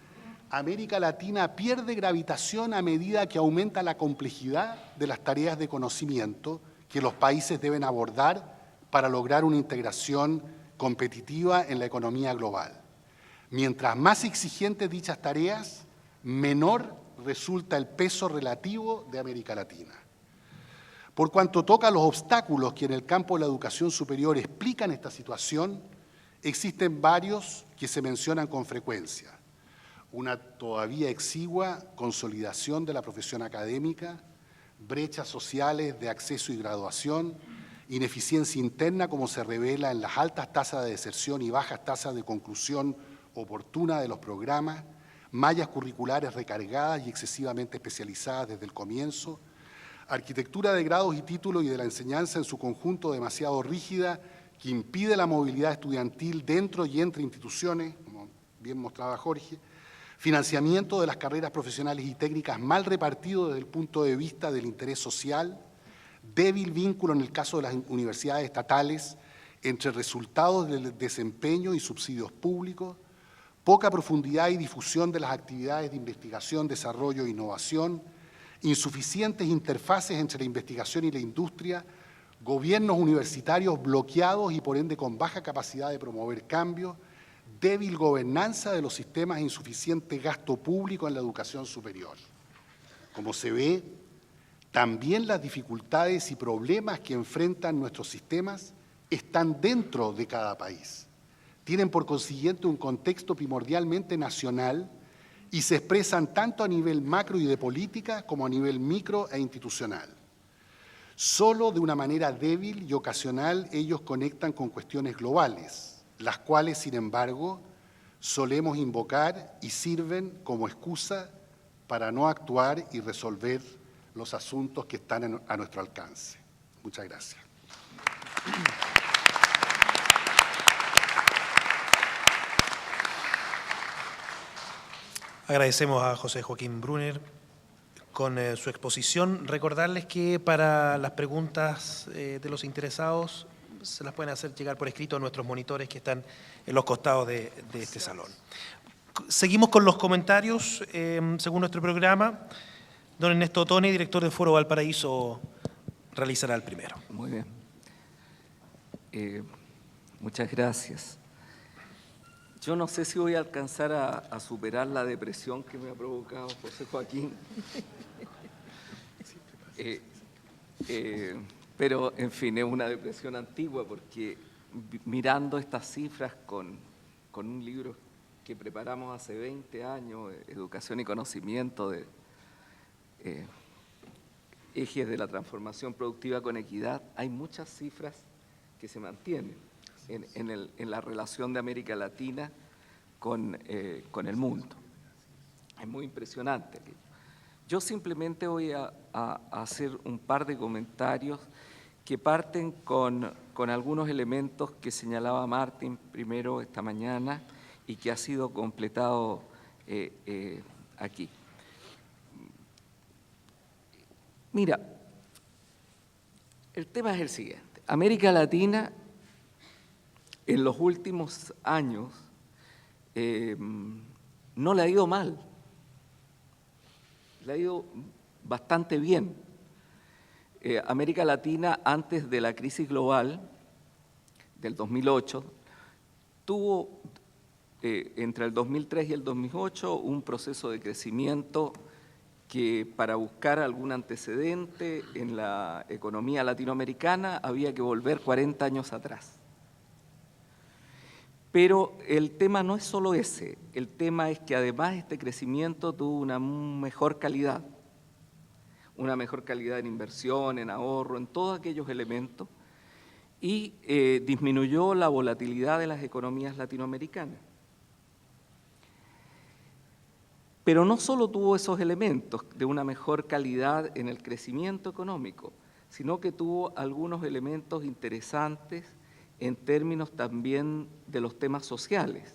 C: América Latina pierde gravitación a medida que aumenta la complejidad de las tareas de conocimiento que los países deben abordar para lograr una integración competitiva en la economía global. Mientras más exigentes dichas tareas, menor resulta el peso relativo de América Latina. Por cuanto toca a los obstáculos que en el campo de la educación superior explican esta situación, existen varios que se mencionan con frecuencia. Una todavía exigua consolidación de la profesión académica, brechas sociales de acceso y graduación, ineficiencia interna como se revela en las altas tasas de deserción y bajas tasas de conclusión oportuna de los programas, mallas curriculares recargadas y excesivamente especializadas desde el comienzo, arquitectura de grados y títulos y de la enseñanza en su conjunto demasiado rígida que impide la movilidad estudiantil dentro y entre instituciones, como bien mostraba Jorge, financiamiento de las carreras profesionales y técnicas mal repartido desde el punto de vista del interés social, débil vínculo en el caso de las universidades estatales entre resultados del desempeño y subsidios públicos, poca profundidad y difusión de las actividades de investigación, desarrollo e innovación, insuficientes interfaces entre la investigación y la industria, gobiernos universitarios bloqueados y por ende con baja capacidad de promover cambios, débil gobernanza de los sistemas e insuficiente gasto público en la educación superior. Como se ve, también las dificultades y problemas que enfrentan nuestros sistemas están dentro de cada país. Tienen por consiguiente un contexto primordialmente nacional y se expresan tanto a nivel macro y de política como a nivel micro e institucional. Solo de una manera débil y ocasional ellos conectan con cuestiones globales, las cuales, sin embargo, solemos invocar y sirven como excusa para no actuar y resolver los asuntos que están a nuestro alcance. Muchas gracias.
B: Agradecemos a José Joaquín Brunner con su exposición. Recordarles que para las preguntas de los interesados se las pueden hacer llegar por escrito a nuestros monitores que están en los costados de este salón. Seguimos con los comentarios. Según nuestro programa, don Ernesto Otone, director del Foro Valparaíso, realizará el primero.
D: Muy bien. Muchas gracias. Yo no sé si voy a alcanzar a superar la depresión que me ha provocado José Joaquín. Pero, en fin, es una depresión antigua porque mirando estas cifras con un libro que preparamos hace 20 años, Educación y Conocimiento, de ejes de la transformación productiva con equidad, hay muchas cifras que se mantienen. en la relación de América Latina con el mundo. Es muy impresionante. Yo simplemente voy a hacer un par de comentarios que parten con algunos elementos que señalaba Martín primero esta mañana y que ha sido completado aquí. Mira, el tema es el siguiente. América Latina en los últimos años no le ha ido mal, le ha ido bastante bien. América Latina, antes de la crisis global del 2008, tuvo entre el 2003 y el 2008 un proceso de crecimiento que, para buscar algún antecedente en la economía latinoamericana, había que volver 40 años atrás. Pero el tema no es solo ese, el tema es que además este crecimiento tuvo una mejor calidad en inversión, en ahorro, en todos aquellos elementos, y disminuyó la volatilidad de las economías latinoamericanas. Pero no solo tuvo esos elementos de una mejor calidad en el crecimiento económico, sino que tuvo algunos elementos interesantes en términos también de los temas sociales.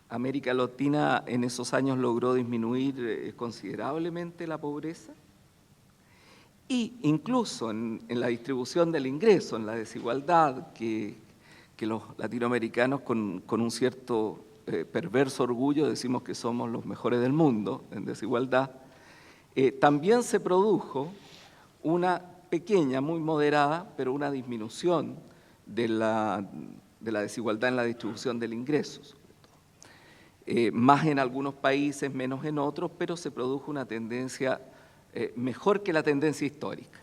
D: América Latina en esos años logró disminuir considerablemente la pobreza y incluso en la distribución del ingreso, en la desigualdad que los latinoamericanos con un cierto perverso orgullo decimos que somos los mejores del mundo en desigualdad, también se produjo una pequeña, muy moderada, pero una disminución de la desigualdad en la distribución del ingreso, sobre todo. Más en algunos países, menos en otros, pero se produjo una tendencia mejor que la tendencia histórica.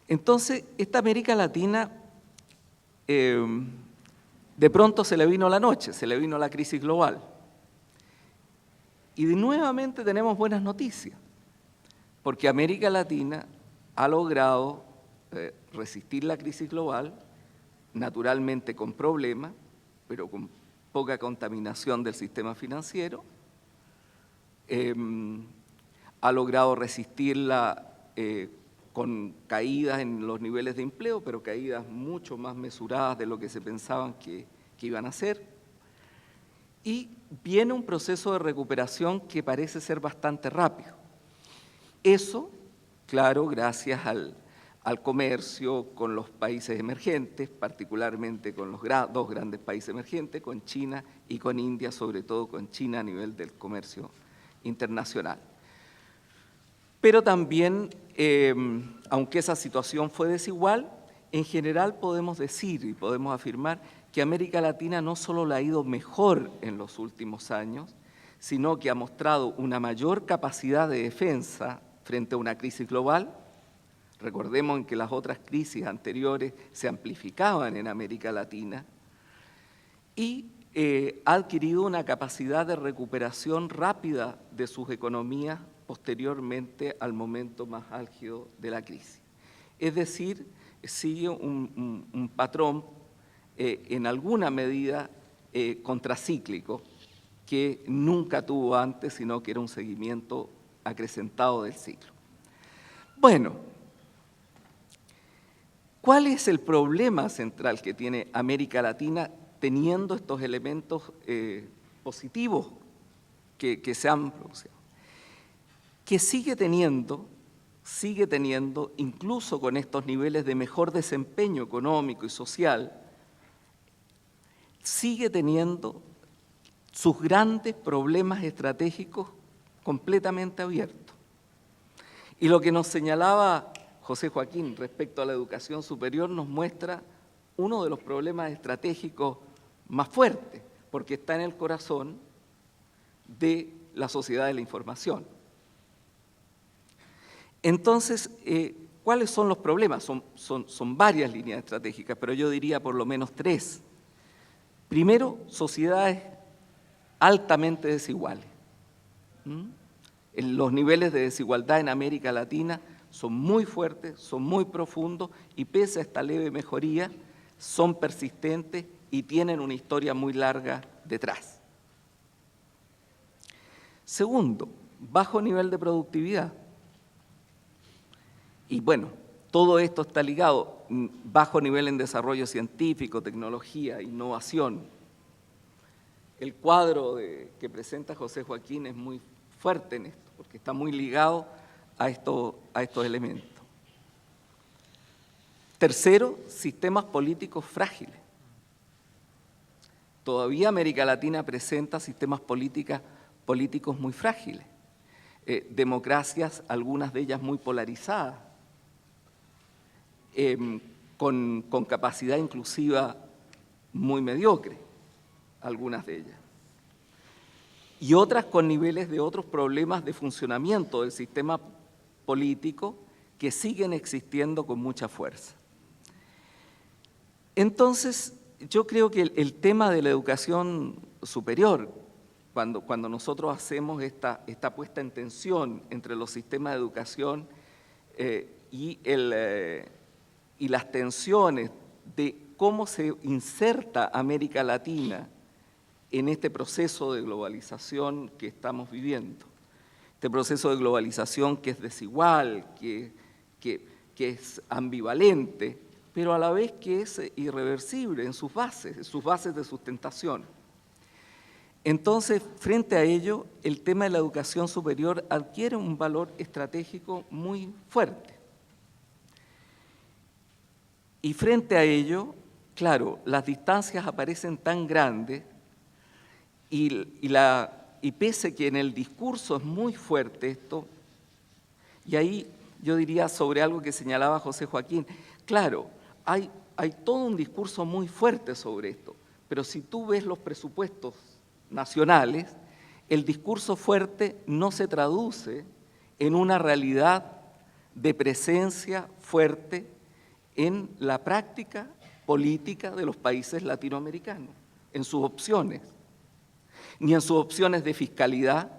D: Entonces, esta América Latina de pronto se le vino la noche, se le vino la crisis global. Y nuevamente tenemos buenas noticias, porque América Latina ha logrado resistir la crisis global, naturalmente con problemas, pero con poca contaminación del sistema financiero. Ha logrado resistirla con caídas en los niveles de empleo, pero caídas mucho más mesuradas de lo que se pensaban que iban a ser. Y viene un proceso de recuperación que parece ser bastante rápido. Eso, claro, gracias al comercio con los países emergentes, particularmente con los dos grandes países emergentes, con China y con India, sobre todo con China a nivel del comercio internacional. Pero también, aunque esa situación fue desigual, en general podemos decir y podemos afirmar que América Latina no solo le ha ido mejor en los últimos años, sino que ha mostrado una mayor capacidad de defensa frente a una crisis global. Recordemos que las otras crisis anteriores se amplificaban en América Latina y ha adquirido una capacidad de recuperación rápida de sus economías posteriormente al momento más álgido de la crisis. Es decir, sigue un patrón en alguna medida contracíclico que nunca tuvo antes, sino que era un seguimiento acrecentado del ciclo. Bueno, ¿cuál es el problema central que tiene América Latina teniendo estos elementos positivos que se han producido? Que sigue teniendo, incluso con estos niveles de mejor desempeño económico y social, sigue teniendo sus grandes problemas estratégicos completamente abiertos. Y lo que nos señalaba José Joaquín respecto a la educación superior nos muestra uno de los problemas estratégicos más fuertes, porque está en el corazón de la sociedad de la información. Entonces, ¿cuáles son los problemas? Son varias líneas estratégicas, pero yo diría por lo menos tres. Primero, sociedades altamente desiguales. Los niveles de desigualdad en América Latina son muy fuertes, son muy profundos y pese a esta leve mejoría, son persistentes y tienen una historia muy larga detrás. Segundo, bajo nivel de productividad. Y bueno, todo esto está ligado, bajo nivel en desarrollo científico, tecnología, innovación. El cuadro que presenta José Joaquín es muy fuerte en esto, porque está muy ligado a estos elementos. Tercero, sistemas políticos frágiles. Todavía América Latina presenta sistemas políticos muy frágiles, democracias, algunas de ellas muy polarizadas, con capacidad inclusiva muy mediocre, algunas de ellas, y otras con niveles de otros problemas de funcionamiento del sistema político que siguen existiendo con mucha fuerza. Entonces, yo creo que el tema de la educación superior, cuando nosotros hacemos esta puesta en tensión entre los sistemas de educación y las tensiones de cómo se inserta América Latina en este proceso de globalización que estamos viviendo. Este proceso de globalización que es desigual, que es ambivalente, pero a la vez que es irreversible en sus bases de sustentación. Entonces, frente a ello, el tema de la educación superior adquiere un valor estratégico muy fuerte. Y frente a ello, claro, las distancias aparecen tan grandes y pese que en el discurso es muy fuerte esto, y ahí yo diría sobre algo que señalaba José Joaquín, claro, hay todo un discurso muy fuerte sobre esto, pero si tú ves los presupuestos nacionales, el discurso fuerte no se traduce en una realidad de presencia fuerte en la práctica política de los países latinoamericanos, en sus opciones, ni en sus opciones de fiscalidad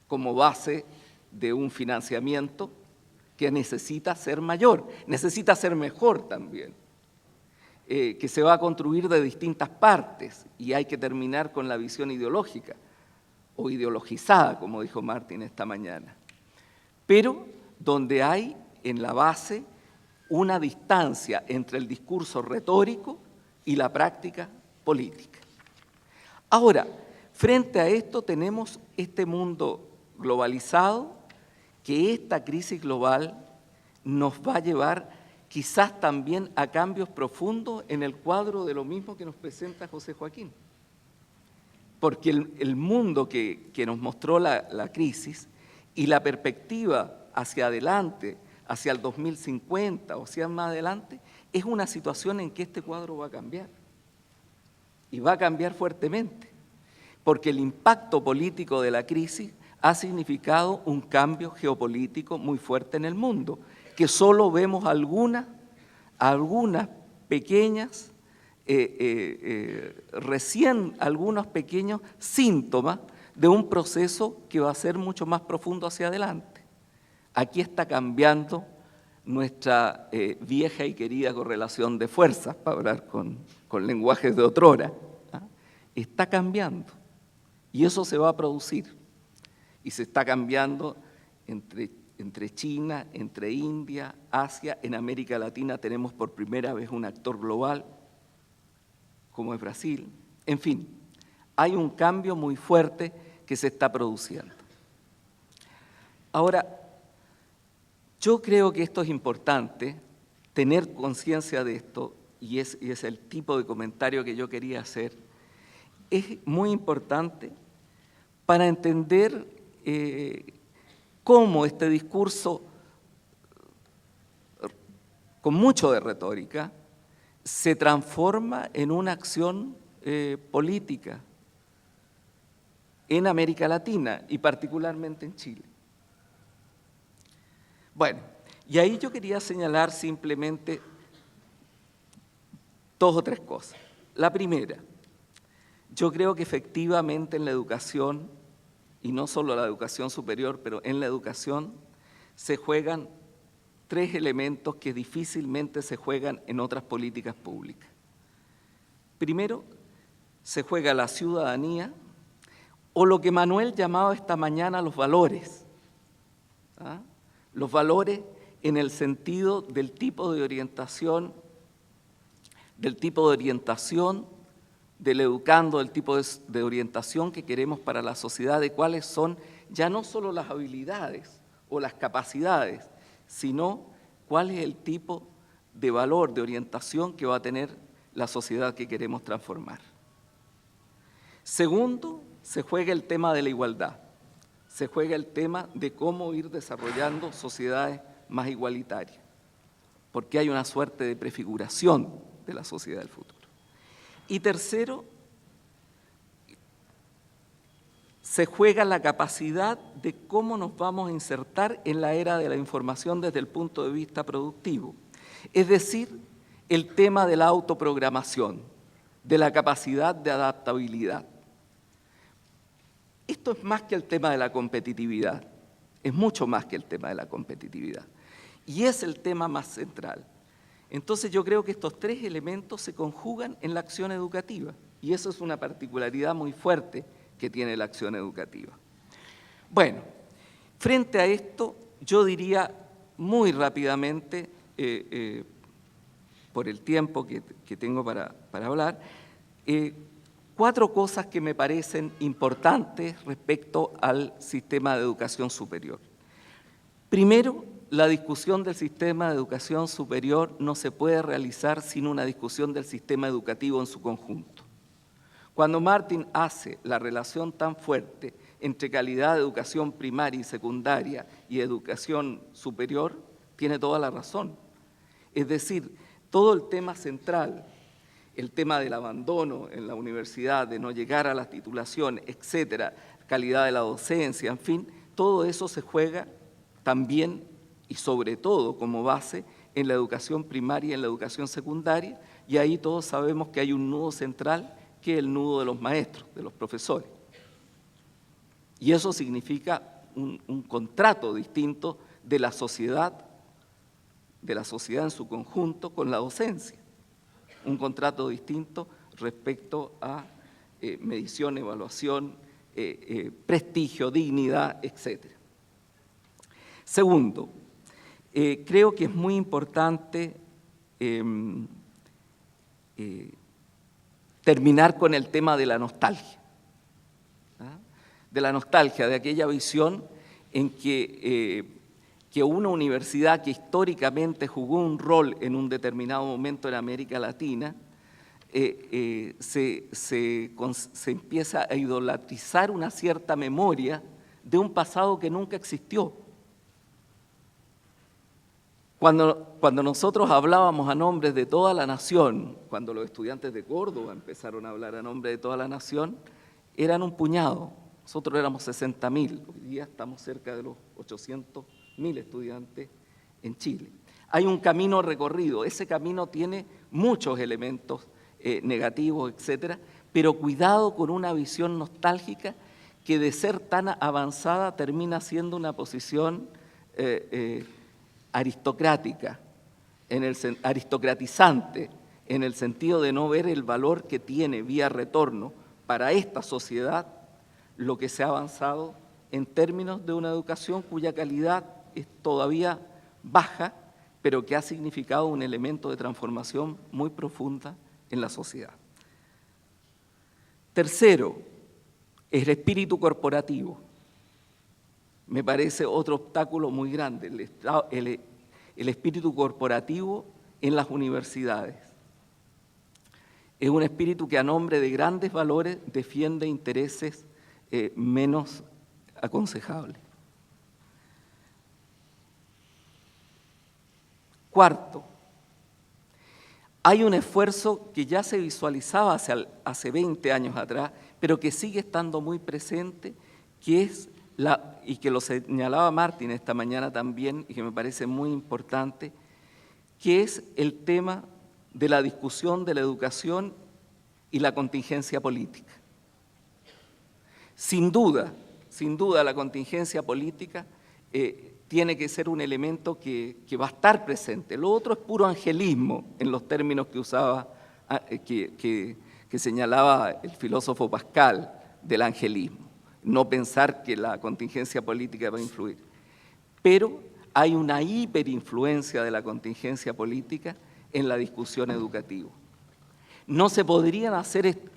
D: como base de un financiamiento que necesita ser mayor, necesita ser mejor también, que se va a construir de distintas partes y hay que terminar con la visión ideológica o ideologizada, como dijo Martín esta mañana, pero donde hay en la base una distancia entre el discurso retórico y la práctica política. Ahora, frente a esto tenemos este mundo globalizado, que esta crisis global nos va a llevar quizás también a cambios profundos en el cuadro de lo mismo que nos presenta José Joaquín. Porque el mundo que nos mostró la crisis y la perspectiva hacia adelante, hacia el 2050 o hacia más adelante, es una situación en que este cuadro va a cambiar. Y va a cambiar fuertemente, porque el impacto político de la crisis ha significado un cambio geopolítico muy fuerte en el mundo, que solo vemos algunas pequeñas, recién algunos pequeños síntomas de un proceso que va a ser mucho más profundo hacia adelante. Aquí está cambiando nuestra vieja y querida correlación de fuerzas, para hablar con lenguajes de otrora, ¿ah? Está cambiando y eso se va a producir. Y se está cambiando entre China, entre India, Asia. En América Latina tenemos por primera vez un actor global, como es Brasil. En fin, hay un cambio muy fuerte que se está produciendo. Ahora, yo creo que esto es importante, tener conciencia de esto, y es el tipo de comentario que yo quería hacer. Es muy importante para entender cómo este discurso, con mucho de retórica, se transforma en una acción política en América Latina y particularmente en Chile. Bueno, y ahí yo quería señalar simplemente dos o tres cosas. La primera, yo creo que efectivamente en la educación, y no solo la educación superior, pero en la educación se juegan tres elementos que difícilmente se juegan en otras políticas públicas. Primero, se juega la ciudadanía, o lo que Manuel llamaba esta mañana los valores. ¿Ah? Los valores en el sentido del tipo de orientación, del educando, del tipo de orientación que queremos para la sociedad, de cuáles son ya no solo las habilidades o las capacidades, sino cuál es el tipo de valor, de orientación que va a tener la sociedad que queremos transformar. Segundo, se juega el tema de la igualdad, se juega el tema de cómo ir desarrollando sociedades más igualitarias, porque hay una suerte de prefiguración de la sociedad del futuro. Y tercero, se juega la capacidad de cómo nos vamos a insertar en la era de la información desde el punto de vista productivo, es decir, el tema de la autoprogramación, de la capacidad de adaptabilidad. Esto es más que el tema de la competitividad, es mucho más que el tema de la competitividad, y es el tema más central. Entonces yo creo que estos tres elementos se conjugan en la acción educativa, y eso es una particularidad muy fuerte que tiene la acción educativa. Bueno, frente a esto, yo diría muy rápidamente, por el tiempo que tengo para hablar, cuatro cosas que me parecen importantes respecto al sistema de educación superior. Primero, la discusión del sistema de educación superior no se puede realizar sin una discusión del sistema educativo en su conjunto. Cuando Martin hace la relación tan fuerte entre calidad de educación primaria y secundaria y educación superior, tiene toda la razón. Es decir, todo el tema central, el tema del abandono en la universidad, de no llegar a las titulaciones, etcétera, calidad de la docencia, en fin, todo eso se juega también y sobre todo como base en la educación primaria y en la educación secundaria, y ahí todos sabemos que hay un nudo central que es el nudo de los maestros, de los profesores. Y eso significa un contrato distinto de la sociedad en su conjunto con la docencia. Un contrato distinto respecto a medición, evaluación, prestigio, dignidad, etc. Segundo, creo que es muy importante terminar con el tema de la nostalgia. De la nostalgia, de aquella visión en que una universidad que históricamente jugó un rol en un determinado momento en América Latina, se empieza a idolatrizar una cierta memoria de un pasado que nunca existió. Cuando nosotros hablábamos a nombre de toda la nación, cuando los estudiantes de Córdoba empezaron a hablar a nombre de toda la nación, eran un puñado. Nosotros éramos 60.000, hoy día estamos cerca de los 800.000 estudiantes en Chile. Hay un camino recorrido, ese camino tiene muchos elementos negativos, etcétera, pero cuidado con una visión nostálgica que de ser tan avanzada termina siendo una posición aristocrática, aristocratizante, en el sentido de no ver el valor que tiene vía retorno para esta sociedad lo que se ha avanzado en términos de una educación cuya calidad es todavía baja, pero que ha significado un elemento de transformación muy profunda en la sociedad. Tercero, el espíritu corporativo. Me parece otro obstáculo muy grande, el espíritu corporativo en las universidades. Es un espíritu que a nombre de grandes valores defiende intereses menos aconsejables. Cuarto, hay un esfuerzo que ya se visualizaba hace 20 años atrás, pero que sigue estando muy presente, que es y que lo señalaba Martín esta mañana también, y que me parece muy importante, que es el tema de la discusión de la educación y la contingencia política. Sin duda, la contingencia política tiene que ser un elemento que va a estar presente. Lo otro es puro angelismo, en los términos que usaba, que señalaba el filósofo Pascal del angelismo. No pensar que la contingencia política va a influir. Pero hay una hiperinfluencia de la contingencia política en la discusión educativa. No se podrían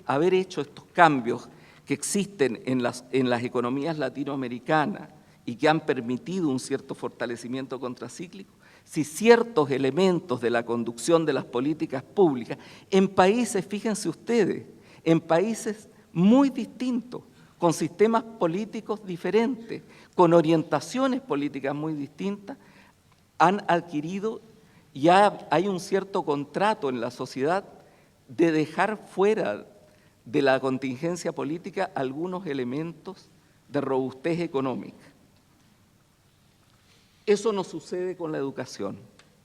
D: haber hecho estos cambios que existen en las economías latinoamericanas y que han permitido un cierto fortalecimiento contracíclico, si ciertos elementos de la conducción de las políticas públicas en países, fíjense ustedes, en países muy distintos, con sistemas políticos diferentes, con orientaciones políticas muy distintas, han adquirido, ya hay un cierto contrato en la sociedad de dejar fuera de la contingencia política algunos elementos de robustez económica. Eso no sucede con la educación,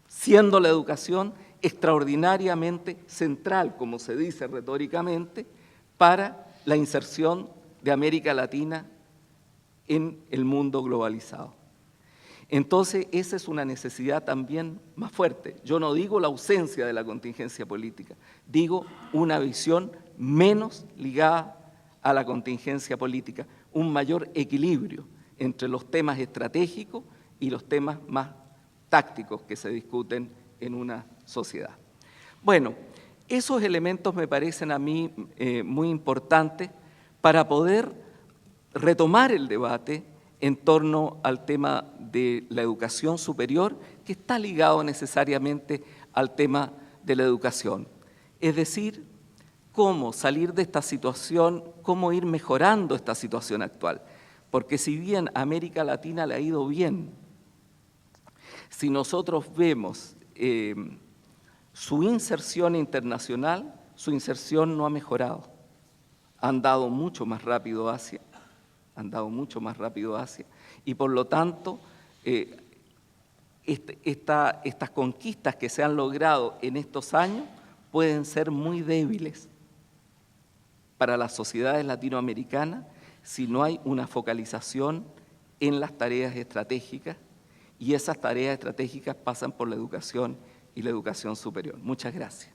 D: siendo la educación extraordinariamente central, como se dice retóricamente, para la inserción de América Latina en el mundo globalizado. Entonces, esa es una necesidad también más fuerte. Yo no digo la ausencia de la contingencia política, digo una visión menos ligada a la contingencia política, un mayor equilibrio entre los temas estratégicos y los temas más tácticos que se discuten en una sociedad. Bueno, esos elementos me parecen a mí muy importantes para poder retomar el debate en torno al tema de la educación superior, que está ligado necesariamente al tema de la educación. Es decir, cómo salir de esta situación, cómo ir mejorando esta situación actual. Porque si bien a América Latina le ha ido bien, si nosotros vemos su inserción internacional, su inserción no ha mejorado. Han dado mucho más rápido Asia, y por lo tanto estas conquistas que se han logrado en estos años pueden ser muy débiles para las sociedades latinoamericanas si no hay una focalización en las tareas estratégicas, y esas tareas estratégicas pasan por la educación y la educación superior. Muchas gracias.